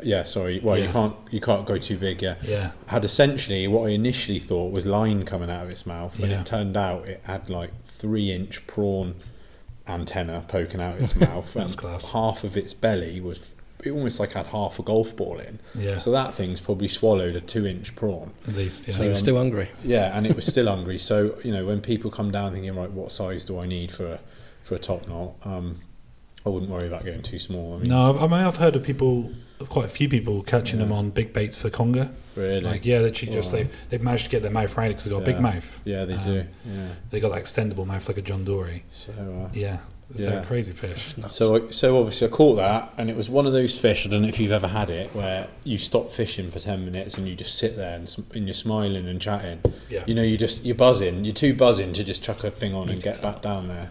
yeah, sorry. Well, Yeah. you can't go too big. Yeah. Yeah. Had essentially what I initially thought was line coming out of its mouth, and Yeah. it turned out it had like 3-inch prawn antenna poking out its mouth, That's and class. half of its belly was it almost like had half a golf ball in. Yeah. So that thing's probably swallowed a 2-inch prawn. At least, yeah. So you were still hungry. Yeah, and it was still hungry. So when people come down thinking, right, what size do I need for a top knot? I wouldn't worry about going too small. I mean, No, I've heard of quite a few people catching them on big baits for conger. really. Like literally just Wow. they've managed to get their mouth around it because they've got a big Yeah. mouth. Yeah, they do. Yeah. They got that extendable mouth like a John Dory. So. Yeah, they're Yeah. crazy fish. It's nuts. So obviously I caught that, and it was one of those fish. I don't know if you've ever had it, where you stop fishing for 10 minutes and you just sit there and you're smiling and chatting. Yeah. You're buzzing. You're too buzzing to just chuck a thing on and get back down there.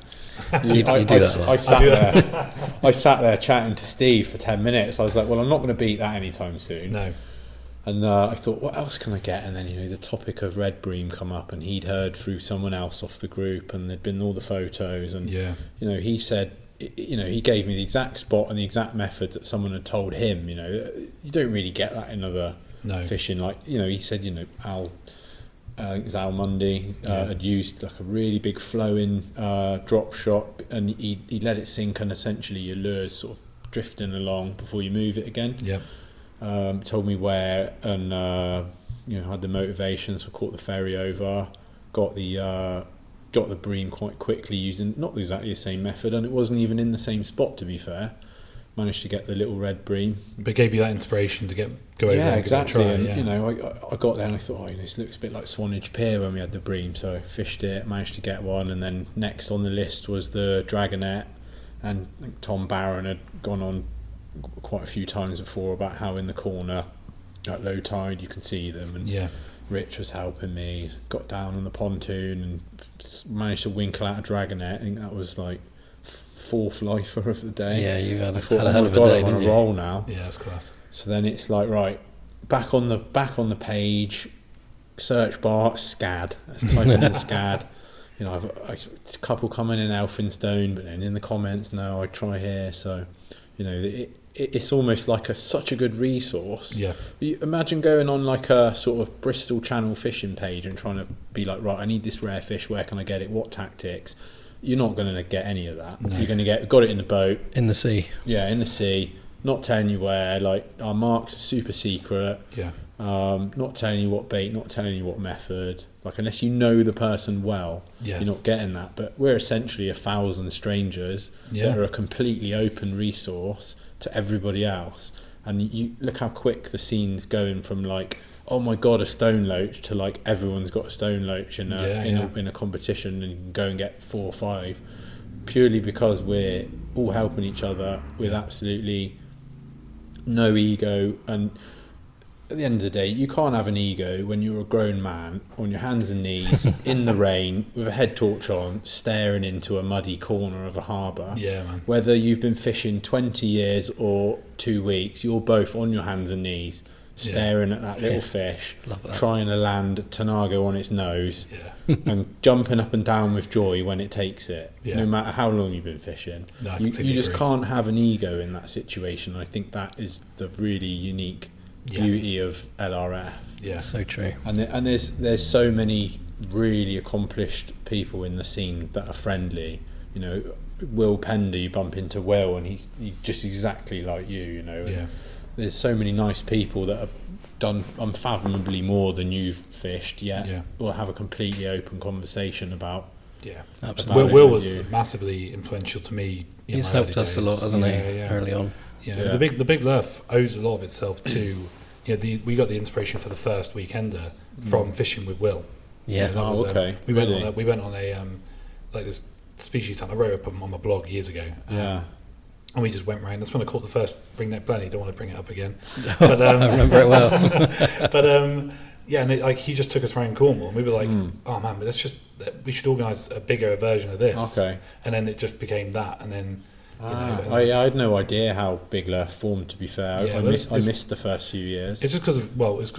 You do that a lot. I sat there chatting to Steve for 10 minutes. I was like, well, I'm not going to beat that anytime soon. No. And I thought, what else can I get? And then the topic of red bream come up, and he'd heard through someone else off the group, and there'd been all the photos, and Yeah. he said, he gave me the exact spot and the exact methods that someone had told him. You don't really get that in other No. fishing. Like he said, Al, I think it was Al Mundy, had used like a really big flowing drop shot, and he let it sink, and essentially your lure's sort of drifting along before you move it again. Yep. Told me where, and had the motivation, so caught the ferry over, got the bream quite quickly using not exactly the same method, and it wasn't even in the same spot, to be fair. Managed to get the little red bream. But it gave you that inspiration to go over Yeah, there and exactly. give it a try, And I got there and I thought, this looks a bit like Swanage Pier when we had the bream, so I fished it, managed to get one, and then next on the list was the dragonet, and I think Tom Barron had gone on quite a few times before about how in the corner at low tide you can see them, and yeah. Rich was helping me, got down on the pontoon and managed to winkle out a dragonet. I think that was like fourth lifer of the day. Yeah, you had I a thought, hell of a day, I'm on didn't a you? roll now. Yeah, that's class. So then it's like, right, back on the page, search bar, SCAD. Let's type in SCAD. I've a couple coming in Elphinstone, but then in the comments, no, I try here. So, it's almost like such a good resource. Yeah. You imagine going on like a sort of Bristol Channel fishing page and trying to be like, right, I need this rare fish. Where can I get it? What tactics? You're not going to get any of that. No. You're going to got it in the boat. In the sea. Yeah, in the sea. Not telling you where. Like our marks are super secret. Yeah. Not telling you what bait. Not telling you what method. Like unless you know the person well, Yes. you're not getting that. But we're essentially 1,000 strangers Yeah. that are a completely open resource to everybody else. And you look how quick the scene's going from like, oh my god, a stone loach, to like everyone's got a stone loach in a competition, and you can go and get 4 or 5, purely because we're all helping each other with absolutely no ego. And at the end of the day, you can't have an ego when you're a grown man on your hands and knees in the rain with a head torch on, staring into a muddy corner of a harbour. Yeah, man. Whether you've been fishing 20 years or 2 weeks, you're both on your hands and knees, staring at that little fish, trying to land Tanago on its nose, and jumping up and down with joy when it takes it, no matter how long you've been fishing. No, you just can't have an ego in that situation. I think that is the really unique beauty of LRF. Yeah, so true. And there's so many really accomplished people in the scene that are friendly. You know, Will Pender, you bump into Will, and he's just exactly like you. You know, and there's so many nice people that have done unfathomably more than you've fished yet, or have a completely open conversation about. Yeah, absolutely. Will was massively influential to me. He's helped us a lot, hasn't he? Early on. The Big Lerf owes a lot of itself to. We got the inspiration for the first weekender from fishing with Will. Yeah. That was, okay. We went on a like this species hunt. I wrote up on my blog years ago. And we just went round. That's when I caught the first ringneck blenny. Don't want to bring it up again. But, I remember it well. But and he just took us around Cornwall, and we were like, oh man, but we should organise a bigger version of this. Okay. And then it just became that, and then. I had no idea how Big Lerf formed, to be fair. I missed the first few years. It's just because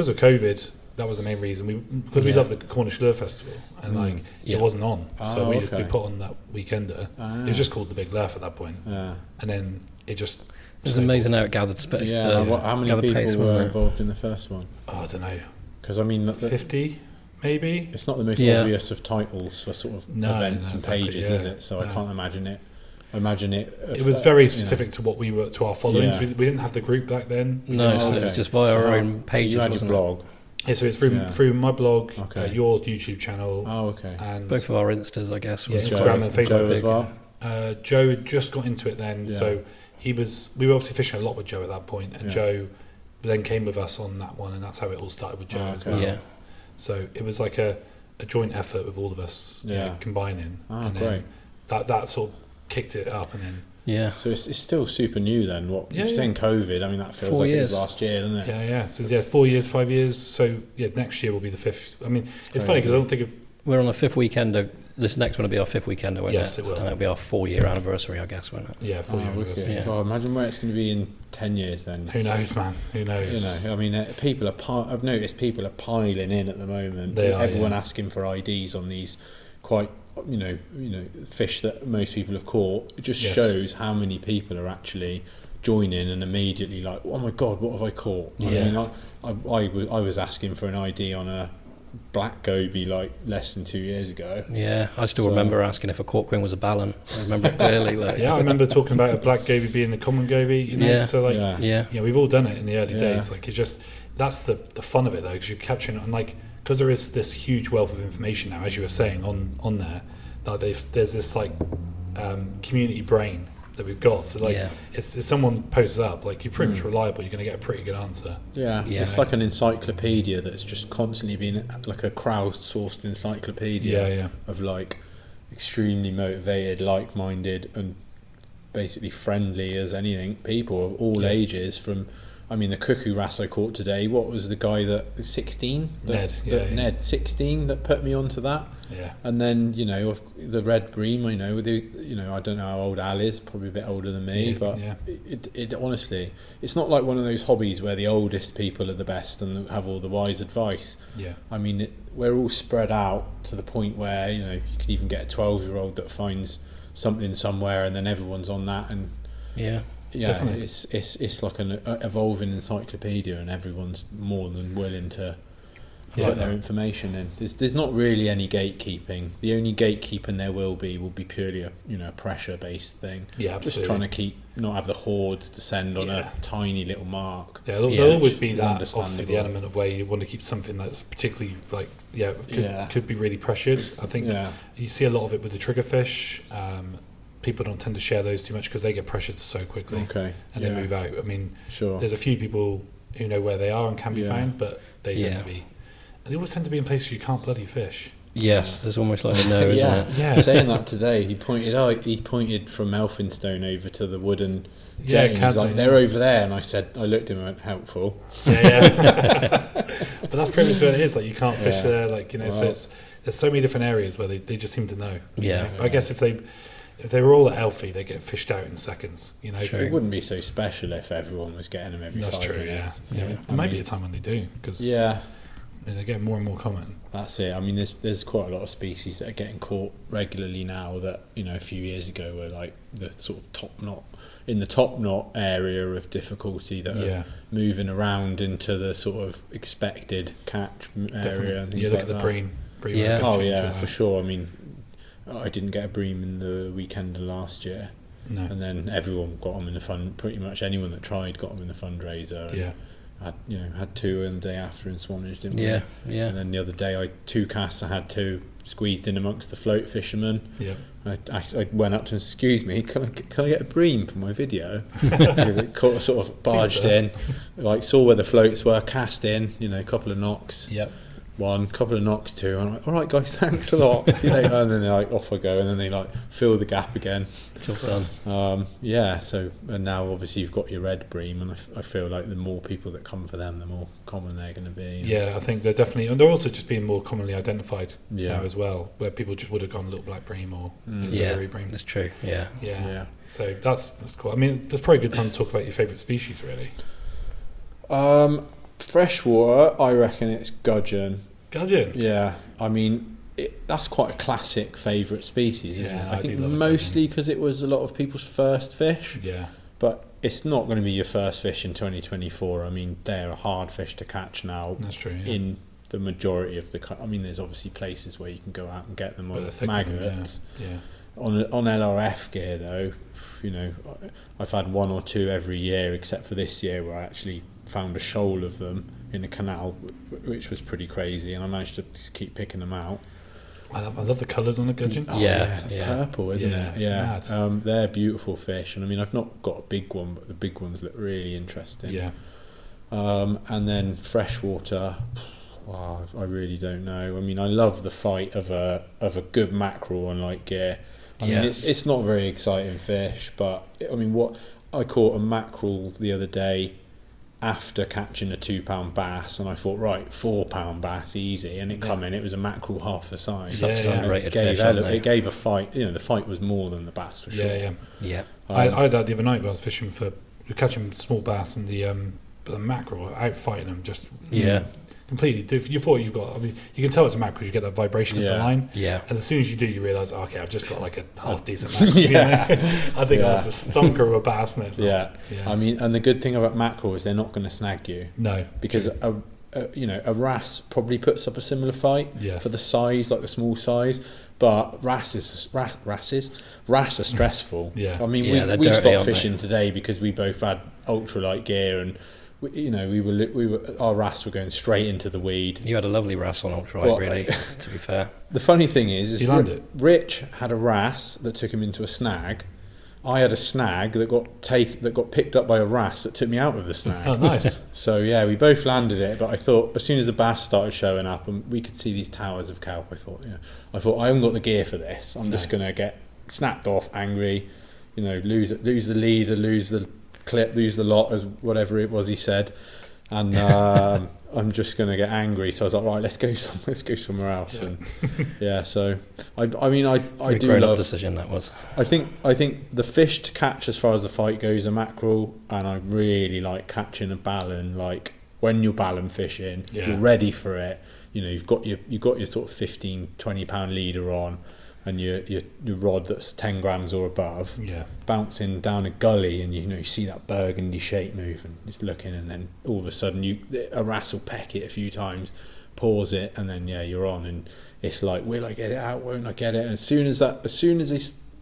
of COVID. That was the main reason. Because we love the Cornish Lure Festival, and it wasn't on, so we put on that weekender. It was just called the Big Lerf at that point, and then it just. It was amazing how it gathered space. How many people were involved in the first one? Oh, I don't know. Because I mean, 50 maybe. It's not the most obvious of titles for sort of events and pages, is it? So I can't imagine it. It was very specific to what we were, to our followings. We didn't have the group back then. No, so it was just via our own pages. So you had your blog. Yeah, so it's through my blog, your YouTube channel. And both of our Instas, I guess. Instagram and Facebook Joe as well. Joe had just got into it then, so we were obviously fishing a lot with Joe at that point, and Joe then came with us on that one, and that's how it all started with Joe as well. Yeah. So it was like a joint effort with all of us combining, and then that sort of kicked it up, and then so it's still super new then. What you're saying, COVID? I mean, that feels 4 like years. It was last year, doesn't it? So 4 years, 5 years. So next year will be the 5th. I mean, it's funny because I don't think of. We're on a 5th weekender. This next one will be our 5th weekender, won't it will. And it'll be our 4-year anniversary, I guess, won't it? Yeah, 4-year anniversary. Yeah. God, imagine where it's going to be in 10 years then. Who knows, man? Who knows? You know, I mean, I've noticed people are piling in at the moment. Everyone asking for IDs on these quite. You know, fish that most people have caught. It just shows how many people are actually joining and immediately like, oh my god, what have I caught? Yes. I mean, I was asking for an ID on a black goby like less than 2 years ago. Yeah, I still remember asking if a cork wing was a ballon. I remember it clearly. I remember talking about a black goby being a common goby. You know, so we've all done it in the early days. Like it's just that's the fun of it though, because you're capturing it on because there is this huge wealth of information now, as you were saying on there. Like there's this like community brain that we've got. So like, if someone posts up, like you're pretty much reliable. You're going to get a pretty good answer. Yeah, it's like an encyclopedia that's just constantly been like a crowdsourced encyclopedia of like extremely motivated, like-minded, and basically friendly as anything people of all ages from. I mean, the cuckoo wrasse I caught today. What was the guy that 16? Ned 16 that put me onto that. Yeah. And then the red bream. I don't know how old Al is. Probably a bit older than me. But it honestly, it's not like one of those hobbies where the oldest people are the best and have all the wise advice. Yeah. I mean, we're all spread out to the point where you could even get a 12-year-old that finds something somewhere, and then everyone's on that and. Yeah. Yeah, definitely. It's like an evolving encyclopedia, and everyone's more than willing to put their information in. There's not really any gatekeeping. The only gatekeeping there will be purely a pressure based thing. Yeah, absolutely. Just trying to not have the hordes descend on a tiny little mark. Yeah, there'll always be that. Obviously, the element of where you want to keep something that's particularly could be really pressured. I think you see a lot of it with the triggerfish. People don't tend to share those too much because they get pressured so quickly and they move out. I mean, there's a few people who know where they are and can be found, but they tend to be. They always tend to be in places you can't bloody fish. Yes, there's almost like a no, isn't yeah, it? Yeah. Saying that today, he pointed from Elphinstone over to the wooden Yeah, jetty. He's like, Cadbury, they're over there, and I looked at him and went, helpful. Yeah. But that's pretty much what it is. Like, you can't fish Yeah. there. Like, you know, so Well. there's so many different areas where they just seem to know. Yeah. You know? I guess if they were all at Elfie, they get fished out in seconds. You know, Sure. So it wouldn't be so special if everyone was getting them every that's 5 true. minutes. Yeah. Yeah. There might be a time when they do, because Yeah, they're getting more and more common. that's it. I mean, there's quite a lot of species that are getting caught regularly now that, you know, a few years ago were like the sort of top knot area of difficulty that Yeah. are moving around into the sort of expected catch area and things You look like at the that. Bream. Yeah. Oh change yeah, with for that. sure. I mean, I didn't get a Bream in the weekend of last year, No. and then everyone got them in the fund. Pretty much anyone that tried got them in the fundraiser. Yeah. Had 2 in the day after in Swanage, didn't we? Yeah, yeah. And then the other day, 2 casts. I had 2 squeezed in amongst the float fishermen. Yeah. I went up to him, excuse me, can I get a Bream for my video? Sort of barged in, like saw where the floats were, cast in, you know, a couple of knocks. Yep. 1, couple of knocks, 2. I'm like, all right, guys, thanks a lot. See you later. And then they're like, off I go, and then they like fill the gap again. Job done. Yeah. So and now obviously you've got your red Bream, and I feel like the more people that come for them, the more common they're going to be. Yeah, I think they're definitely, and they're also just being more commonly identified Yeah. now as well, where people just would have gone little black Bream or Mm. auxiliary Yeah, Bream. that's true. Yeah. Yeah. Yeah. So that's cool. I mean, that's probably a good time to talk about your favourite species, really. Freshwater, I reckon it's gudgeon. Gudgeon. Yeah, I mean, that's quite a classic favourite species, isn't Yeah, it? I I think do love a mostly because it was a lot of people's first fish, Yeah. but it's not going to be your first fish in 2024. I mean, they're a hard fish to catch now That's true. Yeah. in the majority of I mean, there's obviously places where you can go out and get them But on they're thick with them, magnets. Yeah. On LRF gear, though, you know, I've had 1 or 2 every year, except for this year where I actually found a shoal of them in a canal, which was pretty crazy, and I managed to just keep picking them out. I love the colours on a gudgeon. Oh, Yeah, yeah. purple, isn't Yeah, it? it's mad. They're beautiful fish, and I mean, I've not got a big one, but the big ones look really interesting. Yeah. And then freshwater, wow, I really don't know. I mean, I love the fight of a good mackerel on light gear. I mean, Yes. it's not a very exciting fish, but I mean, what I caught a mackerel the other day after catching a £2 bass, and I thought, right, £4 bass, easy, and it come in. It was a mackerel half the size. Such Yeah, an yeah. underrated It gave, fish, aren't they? it gave a fight. You know, the fight was more than the bass for sure. Yeah, yeah. Yeah. I had that the other night when I was fishing we were catching small bass, and the mackerel out fighting them just Yeah. completely. You thought you've got, I mean, you can tell it's a mackerel because you get that vibration of the Yeah. line, Yeah. and as soon as you do, you realise, okay, I've just got like a half decent mackerel. Yeah. You know? I think Yeah. that's a stonker of a bass, and it's not. Yeah. Yeah. I mean, and the good thing about mackerel is they're not going to snag you, No, because you know, a wrasse probably puts up a similar fight Yes. for the size, like the small size. But wrasses are stressful. Yeah. I mean, Yeah, they're we dirty, stopped aren't they? fishing today because we both had ultralight gear, and you know, we were our wrasse were going straight into the weed. You had a lovely wrasse on ultralight, Well, really, to be fair. The funny thing is Did you land it? Rich had a wrasse that took him into a snag. I had a snag that got picked up by a wrasse that took me out of the snag. Oh, nice. So yeah, we both landed it, but I thought as soon as the bass started showing up and we could see these towers of kelp, I thought I haven't got the gear for this. I'm just gonna get snapped off, angry, you know, lose the leader, lose the clip, lose the lot, as whatever it was he said, and I'm just gonna get angry. So I was like, right, let's go somewhere else. Yeah. And yeah, so I mean I Pretty do grown-up love. decision that was. I think the fish to catch as far as the fight goes are mackerel, and I really like catching a ballon. Like when you're ballon fishing, Yeah. you're ready for it. You know, you've got your sort of 15-20 pound leader on, and your rod that's 10 grams or above, Yeah. bouncing down a gully, and you see that burgundy shape move, and it's looking, and then all of a sudden a wrasse will peck it a few times, pause it, and then you're on, and it's like, will I get it out? Won't I get it? And as soon as they,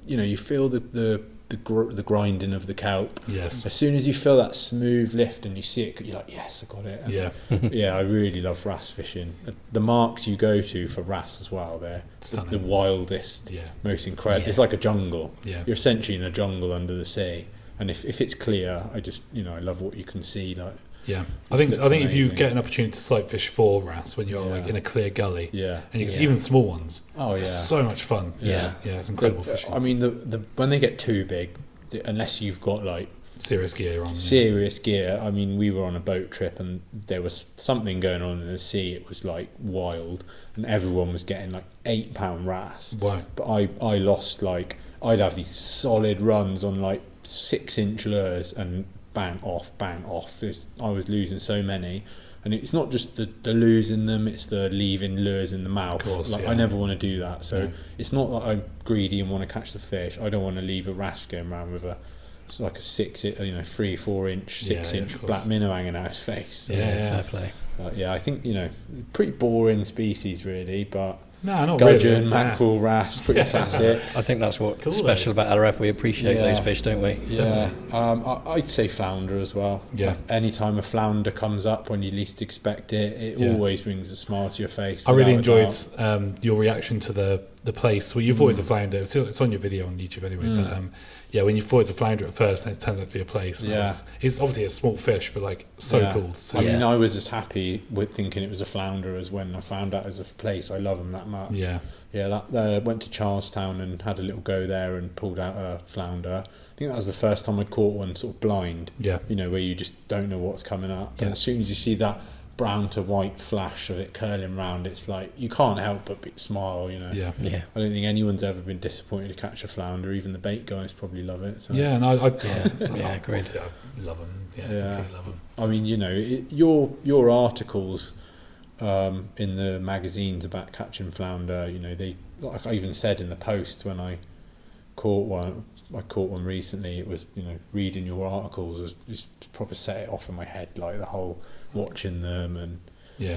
you feel the grinding of the kelp. Yes. As soon as you feel that smooth lift and you see it, you're like, yes, I got it. And Yeah. yeah, I really love wrasse fishing. The marks you go to for wrasse as well, they're Stunning. the wildest, Yeah. most incredible. Yeah. It's like a jungle. Yeah. You're essentially in a jungle under the sea. And if it's clear, I just, I love what you can see. Like, Yeah, I think looks if you amazing. get an opportunity to sight fish for wrasse when you're like in a clear gully, Yeah. and you can even small ones, Oh yeah. it's so much fun. Yeah. It's incredible fishing. I mean, the when they get too big, unless you've got like Serious gear on. serious gear. I mean, we were on a boat trip and there was something going on in the sea. It was like wild, and everyone was getting like 8-pound wrasse. Wow. But I lost like, I'd have these solid runs on like 6-inch lures and bang off. I was losing so many. And it's not just the losing them, it's the leaving lures in the mouth. Of course, I never want to do that. So it's not that I'm greedy and want to catch the fish. I don't want to leave a wrasse going around with it's like a 3-4 inch, 6-inch black minnow hanging out his face. So, fair play. I think, pretty boring species really, but No, not gudgeon, really. mackerel, wrasse, pretty classic. I think that's what's cool, special about LRF. We appreciate those fish, don't we? Yeah, I'd say flounder as well. Yeah. Anytime a flounder comes up when you least expect it, it always brings a smile to your face. I really without a enjoyed doubt. your reaction to the place. Well, you've always a flounder. It's on your video on YouTube anyway. But when you thought it was a flounder at first, and it turns out to be a place. It's obviously a small fish, but like so cool. So, I mean, I was as happy with thinking it was a flounder as when I found out as a place. I love them that much. That went to Charlestown and had a little go there and pulled out a flounder. I think that was the first time I caught one sort of blind. Where you just don't know what's coming up. And as soon as you see that brown to white flash of it curling round, it's like you can't help but smile. I don't think anyone's ever been disappointed to catch a flounder. Even the bait guys probably love it. So. And I great. I love them. Completely love them. I mean, your articles in the magazines about catching flounder, they, like I even said in the post when I caught one recently, it was, reading your articles was just proper set it off in my head, like the whole watching them and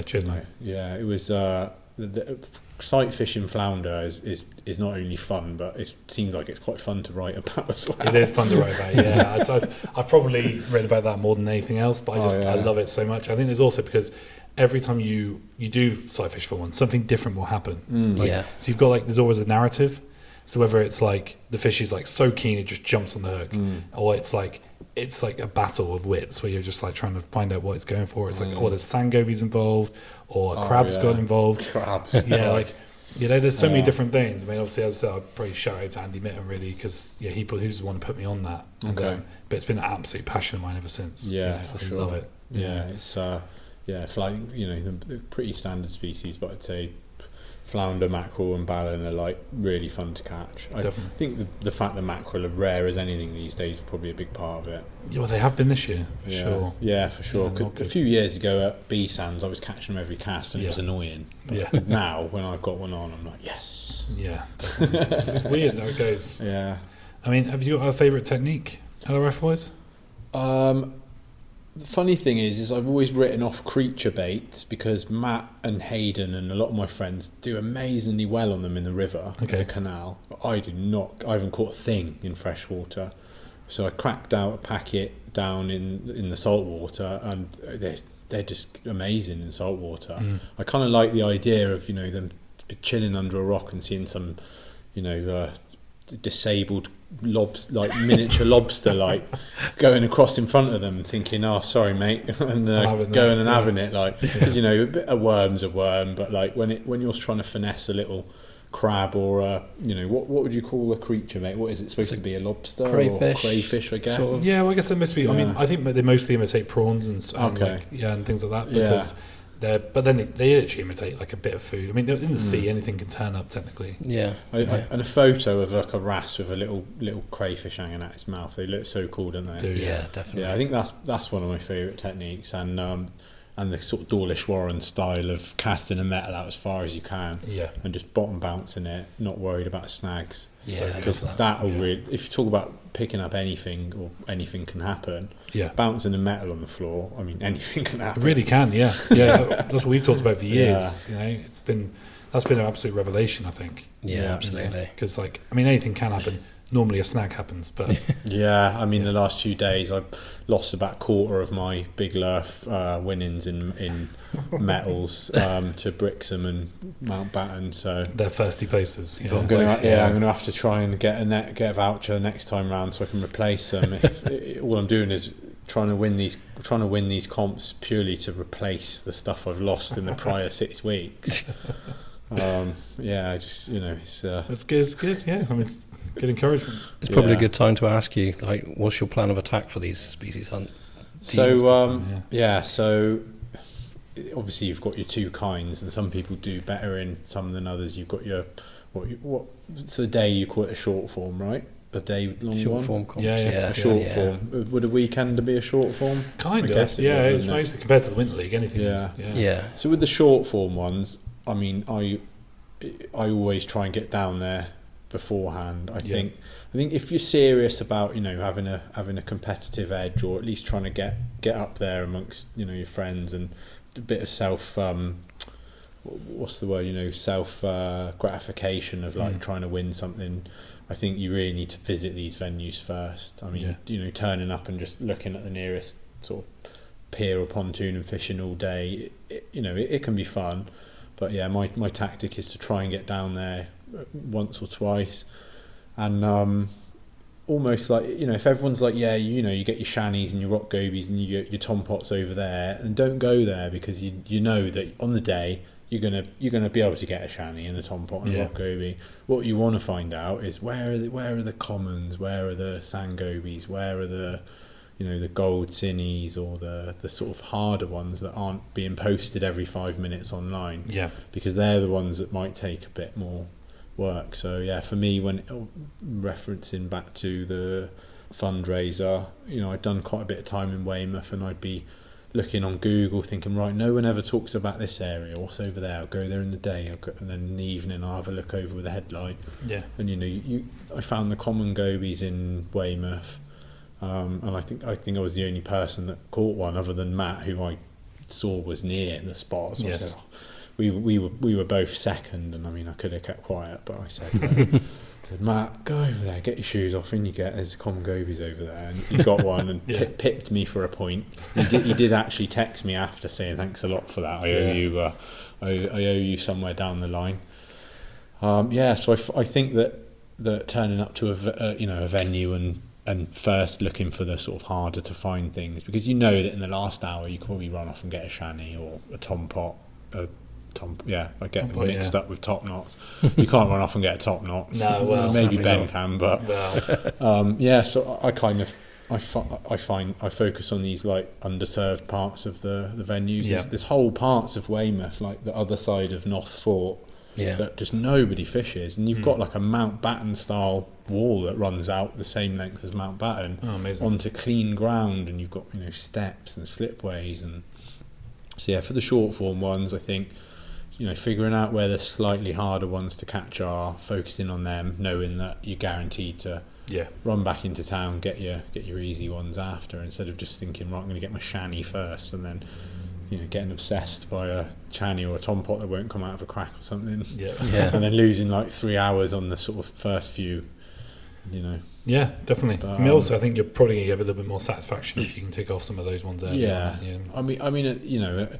cheers mate. It was the sight fishing flounder is not only fun, but it seems like it's quite fun to write about as well. It is fun to write about. I've probably read about that more than anything else, but I love it so much. I think there's also because every time you do sight fish for one, something different will happen. So you've got there's always a narrative. So whether it's like the fish is like so keen it just jumps on the hook, or it's like a battle of wits where you're just like trying to find out what it's going for. It's like there's sandgobies involved, or a crab's got involved. Crabs. There's so many different things. I mean, obviously, as I said, I'd probably shout out to andymytton really because he's the one who put me on that. And, but it's been an absolute passion of mine ever since. For I sure. love it. It's flying. They're pretty standard species, but I'd say flounder, mackerel and ballan are like really fun to catch. I think the fact that mackerel are rare as anything these days is probably a big part of it. Well, they have been this year for sure. Yeah, for sure. A few years ago at B Sands, I was catching them every cast and it was annoying. But now, when I've got one on, I'm like, yes. Yeah, it's weird how it goes. Yeah. I mean, have you got a favourite technique, LRF wise? The funny thing is I've always written off creature baits because Matt and Hayden and a lot of my friends do amazingly well on them in the river, in the canal. But I do not. I haven't caught a thing in freshwater. So I cracked out a packet down in the saltwater, and they're just amazing in saltwater. I kind of like the idea of them chilling under a rock and seeing some disabled miniature lobster going across in front of them, thinking, "Oh, sorry, mate," and going and having it, because a bit of worm's a worm, but when you're trying to finesse a little crab or what would you call a creature, mate? What is it supposed to be? A lobster crayfish, or crayfish, I guess. Sort of. Yeah, well, I guess it must be. I mean, I think they mostly imitate prawns and things like that because. But then they actually imitate like a bit of food. I mean, in the sea, anything can turn up technically. And a photo of like a wrasse with a little crayfish hanging out its mouth. They look so cool, don't they? Yeah, definitely. Yeah, I think that's one of my favourite techniques, and the sort of Dawlish Warren style of casting a metal out as far as you can, and just bottom bouncing it, not worried about snags. Because that'll really, if you talk about picking up anything or anything can happen. Bouncing a metal on the floor, I mean, anything can happen. It really can, that's what we've talked about for years. That's been an absolute revelation, I think. Absolutely. Because anything can happen. Normally a snag happens, but the last few days I've lost about a quarter of my Big Lerf winnings in metals to Brixham and Mountbatten, so they're thirsty places. I'm gonna have to try and get a voucher next time round so I can replace them. All I'm doing is trying to win these comps purely to replace the stuff I've lost in the prior 6 weeks. Just it's that's good. It's good. Yeah, I mean, it's good encouragement. It's probably a good time to ask you, like, what's your plan of attack for these species hunt? So so obviously you've got your two kinds, and some people do better in some than others. You've got your what's the day you call it, a short form, right? A day long short one? form comps, A short form. Would a weekend be a short form? Kind of. It's mostly compared to the Winter League. Anything is. Yeah. So with the short form ones, I mean, I always try and get down there beforehand. I think if you're serious about having a competitive edge, or at least trying to get up there amongst your friends, and a bit of self what's the word, self gratification of like trying to win something, I think you really need to visit these venues first. I mean, turning up and just looking at the nearest sort of pier or pontoon and fishing all day, it can be fun. But yeah, my tactic is to try and get down there once or twice, and almost like, if everyone's like, you get your shannies and your rock gobies and you get your tom pots over there, and don't go there, because you know that on the day you're gonna be able to get a shanny and a tom pot and a rock goby. What you want to find out is where are the commons, where are the sand gobies, where are the the gold cinnies, or the sort of harder ones that aren't being posted every 5 minutes online. Yeah. Because they're the ones that might take a bit more work. So yeah, for me, when referencing back to the fundraiser, I'd done quite a bit of time in Weymouth, and I'd be looking on Google thinking, right, no one ever talks about this area, what's over there? I'll go there in the day, and then in the evening I'll have a look over with a headlight. Yeah. And I found the common gobies in Weymouth. And I think I was the only person that caught one, other than Matt, who I saw was near the spot. So I said, we were both second, and I mean, I could have kept quiet, but I said, Matt, go over there, get your shoes off, and there's common gobies over there. And he got one and pipped me for a point. He did actually text me after saying, thanks a lot for that. I owe you somewhere down the line. So I think that turning up to a venue and first looking for the sort of harder to find things, because that in the last hour you can probably run off and get a shanny or a tom pot. I get them mixed up with top knots. You can't run off and get a top knot. No, well, maybe Ben can, but so I focus on these like underserved parts of the venues. There's whole parts of Weymouth, like the other side of North Fort, that just nobody fishes, and you've got like a Mountbatten style wall that runs out the same length as Mountbatten onto clean ground, and you've got steps and slipways. And so for the short form ones, I think figuring out where the slightly harder ones to catch are, focusing on them, knowing that you're guaranteed to run back into town, get your easy ones after, instead of just thinking, right, I'm going to get my shanny first, and then getting obsessed by a channy or a tom pot that won't come out of a crack or something, and then losing like 3 hours on the sort of first few, Yeah, definitely. But, I think you're probably going to get a little bit more satisfaction if you can tick off some of those ones there. I mean,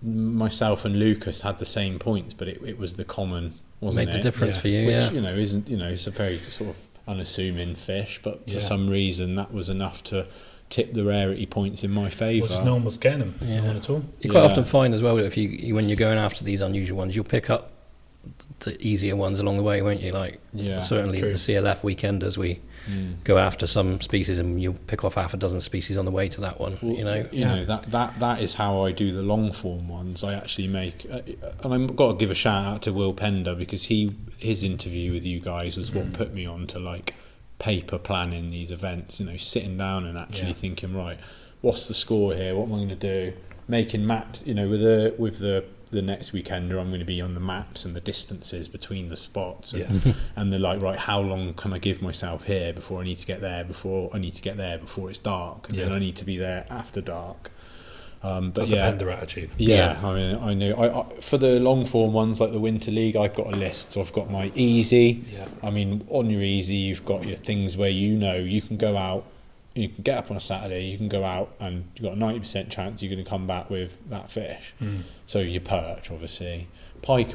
myself and Lucas had the same points, but it was the common, wasn't Made the difference for you, which, isn't, it's a very sort of unassuming fish, but for some reason that was enough to tip the rarity points in my favour. Just no one was getting them, no one at all. You quite often find as well, if you when you're going after these unusual ones, you'll pick up the easier ones along the way, won't you? Like certainly the CLF weekenders, we go after some species, and you'll pick off half a dozen species on the way to that one. That is how I do the long form ones. I actually make, and I've got to give a shout out to Will Pender, because his interview with you guys was what put me on to like paper planning these events, sitting down and actually thinking, right, what's the score here, what am I going to do, making maps, with the next weekender I'm going to be on the maps and the distances between the spots, and they're like, right, how long can I give myself here before I need to get there, before it's dark, and then I need to be there after dark. But that's a Pender attitude. I mean, I know. I for the long form ones like the Winter League, I've got a list. So I've got my easy. I mean, on your easy, you've got your things where you can go out, you can get up on a Saturday, you can go out, and you've got a 90% chance you're going to come back with that fish. So your perch, obviously, pike.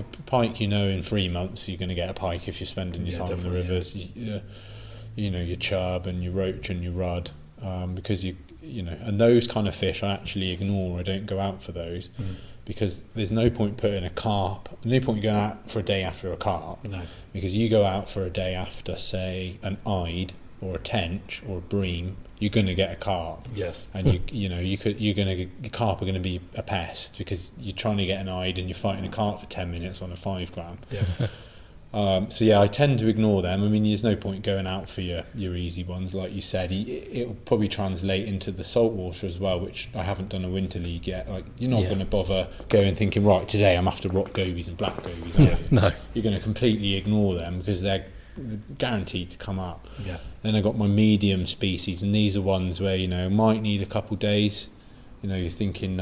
In 3 months you're going to get a pike if you're spending your time in the rivers. Your chub and your roach and your rudd, because and those kind of fish I actually ignore. I don't go out for those because there's no point putting a carp, no point going out for a day after a carp. No. Because you go out for a day after, say, an eyed or a tench or a bream, you're going to get a carp. Yes. And the carp are going to be a pest because you're trying to get an eyed and you're fighting a carp for 10 minutes on a 5 gram. Yeah. So yeah, I tend to ignore them. I mean, there's no point going out for your easy ones, like you said. It'll probably translate into the saltwater as well, which I haven't done a winter league yet. Like, you're not going to bother going thinking, right, today I'm after rock gobies and black gobies, are you? No. You're going to completely ignore them because they're guaranteed to come up. Yeah. Then I got my medium species, and these are ones where might need a couple days. You're thinking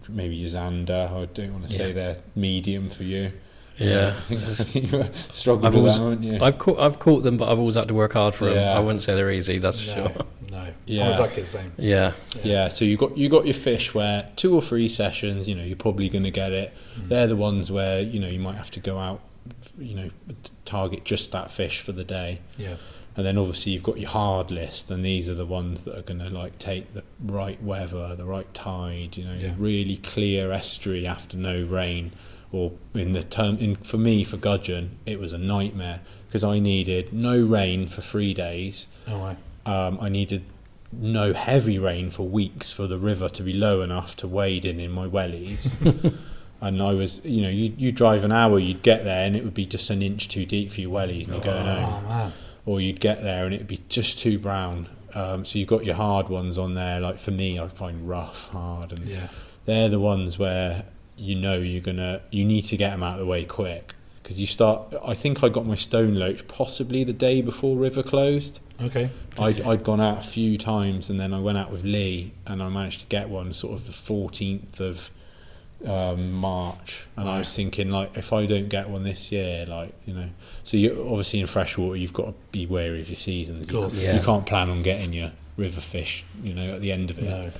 maybe your zander. I don't want to say they're medium for you. Yeah, you struggled with that, haven't you? I've caught them, but I've always had to work hard for them. Yeah. I wouldn't say they're easy, that's for sure. No, yeah, I was exactly the same. Yeah. So you got your fish where 2 or 3 sessions, you're probably going to get it. They're the ones where you might have to go out, target just that fish for the day. Yeah. And then obviously you've got your hard list, and these are the ones that are going to take the right weather, the right tide, really clear estuary after no rain. Or for me, for gudgeon, it was a nightmare because I needed no rain for 3 days. Oh, wow. I needed no heavy rain for weeks for the river to be low enough to wade in my wellies. And I was, you drive an hour, you'd get there and it would be just an inch too deep for your wellies and you're going home. Oh, man. Or you'd get there and it'd be just too brown. So you've got your hard ones on there. Like for me, I find rough, hard, and they're the ones where you need to get them out of the way quick because I think I got my stone loach possibly the day before river closed. Okay. I'd gone out a few times and then I went out with Lee and I managed to get one sort of the 14th of March, and I was thinking, like, if I don't get one this year, so you obviously in freshwater you've got to be wary of your seasons. Of course. You can't plan on getting your river fish at the end of it. No.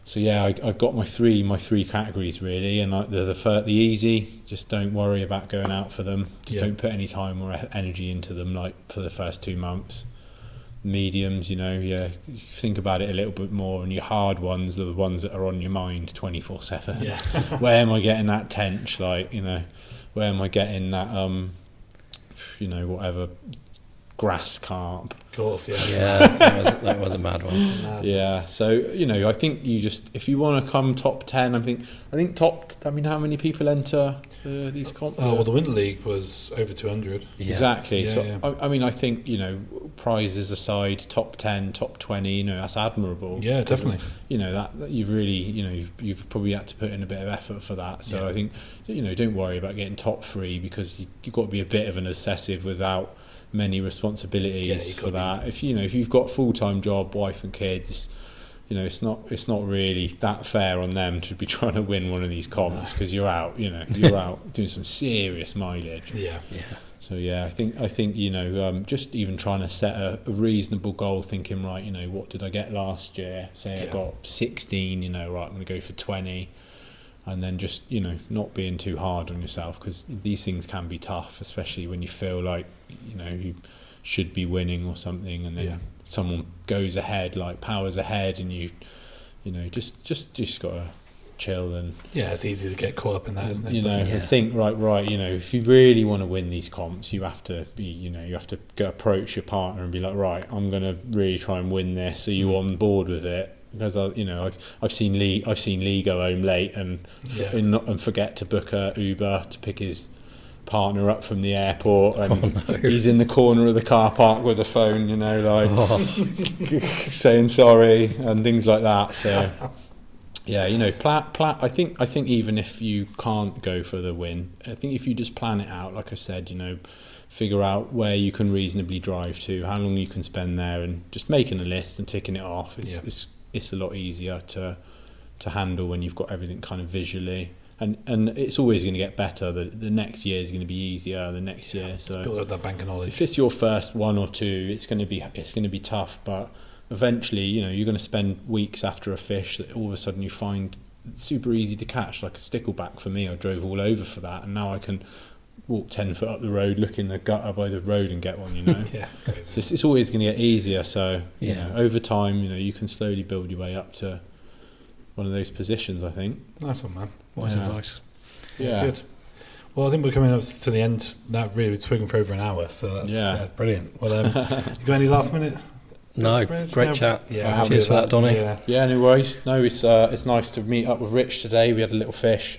So yeah, I've got my three categories really, and the easy, just don't worry about going out for them. Just don't put any time or energy into them, like for the first 2 months. Mediums, you think about it a little bit more, and your hard ones are the ones that are on your mind 24/7. Yeah. Where am I getting that tench? Where am I getting that whatever grass carp? Of course, yeah. That was a mad one. Yeah, so I think if you want to come top 10, I think how many people enter these comps? Oh well, the Winter League was over 200. Yeah. Exactly. Yeah, so yeah. I mean, I think prizes aside, top 10, top 20, that's admirable. Yeah, definitely. That you've really you've probably had to put in a bit of effort for that. So I think don't worry about getting top 3 because you've got to be a bit of an obsessive without many responsibilities for that. If you've got a full-time job, wife and kids, it's not really that fair on them to be trying to win one of these comps because you're out doing some serious mileage. Yeah. So yeah, I think just even trying to set a reasonable goal, thinking, right, what did I get last year? Say I got 16, right, I'm going to go for 20. And then just not being too hard on yourself, because these things can be tough, especially when you feel like you should be winning or something, and then someone goes ahead, like powers ahead, and you just gotta chill. And it's easy to get caught up in that, isn't it? And think right, if you really want to win these comps, you have to be you have to go approach your partner and be like, right, I'm gonna really try and win this. Are you on board with it? Because I've seen Lee go home late and forget to book a Uber to pick his partner up from the airport, and he's in the corner of the car park with a phone, saying sorry and things like that. So I think even if you can't go for the win, I think if you just plan it out, like I said, figure out where you can reasonably drive to, how long you can spend there, and just making a list and ticking it off. It's a lot easier to handle when you've got everything kind of visually, and it's always going to get better. The next year is going to be easier. The next year, so build up that bank of knowledge. If it's your first 1 or 2, it's going to be tough, but eventually, you're going to spend weeks after a fish that all of a sudden you find super easy to catch, like a stickleback. For me, I drove all over for that, and now I can walk 10 foot up the road, look in the gutter by the road and get one, you know. Yeah, so it's always going to get easier. So you know, over time, you know, you can slowly build your way up to one of those positions, I think. Nice one, man. Wise advice. Yeah. Good. Well, I think we're coming up to the end. That really, we're swinging for over an hour, so that's brilliant. Well, you got any last minute? No, great chat. Yeah, cheers for that, Donny. Yeah, no worries. No, it's nice to meet up with Rich today. We had a little fish.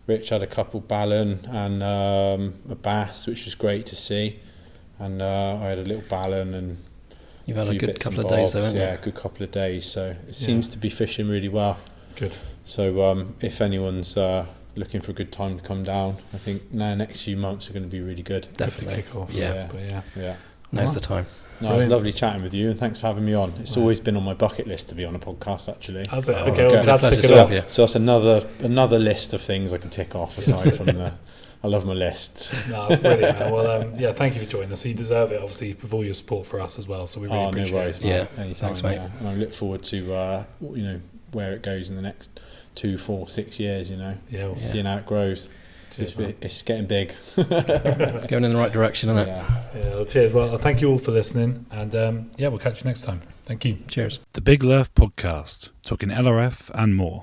Rich had a couple ballon and a bass, which was great to see. And I had a little ballon and you've had a good couple of days, though, haven't you? Yeah, a good couple of days. So it seems to be fishing really well. Good. So if anyone's looking for a good time to come down, I think next few months are going to be really good. Definitely. Kick off. Yeah. Now's the time. No, it was lovely chatting with you, and thanks for having me on. It's always been on my bucket list to be on a podcast, actually. Has it? Okay, well, glad to tick it off. So that's another list of things I can tick off aside from the. I love my lists. No, that's brilliant, man. Well, thank you for joining us. You deserve it, obviously, with all your support for us as well. So we really appreciate worries, it. Yeah, anytime, thanks, mate. And I look forward to where it goes in the next 2, 4, 6 years. You know, seeing how it grows. It's getting big. Going in the right direction, isn't it? Yeah. Well, cheers. Well, thank you all for listening, and we'll catch you next time. Thank you. Cheers. The Big Lerf Podcast, talking LRF and more.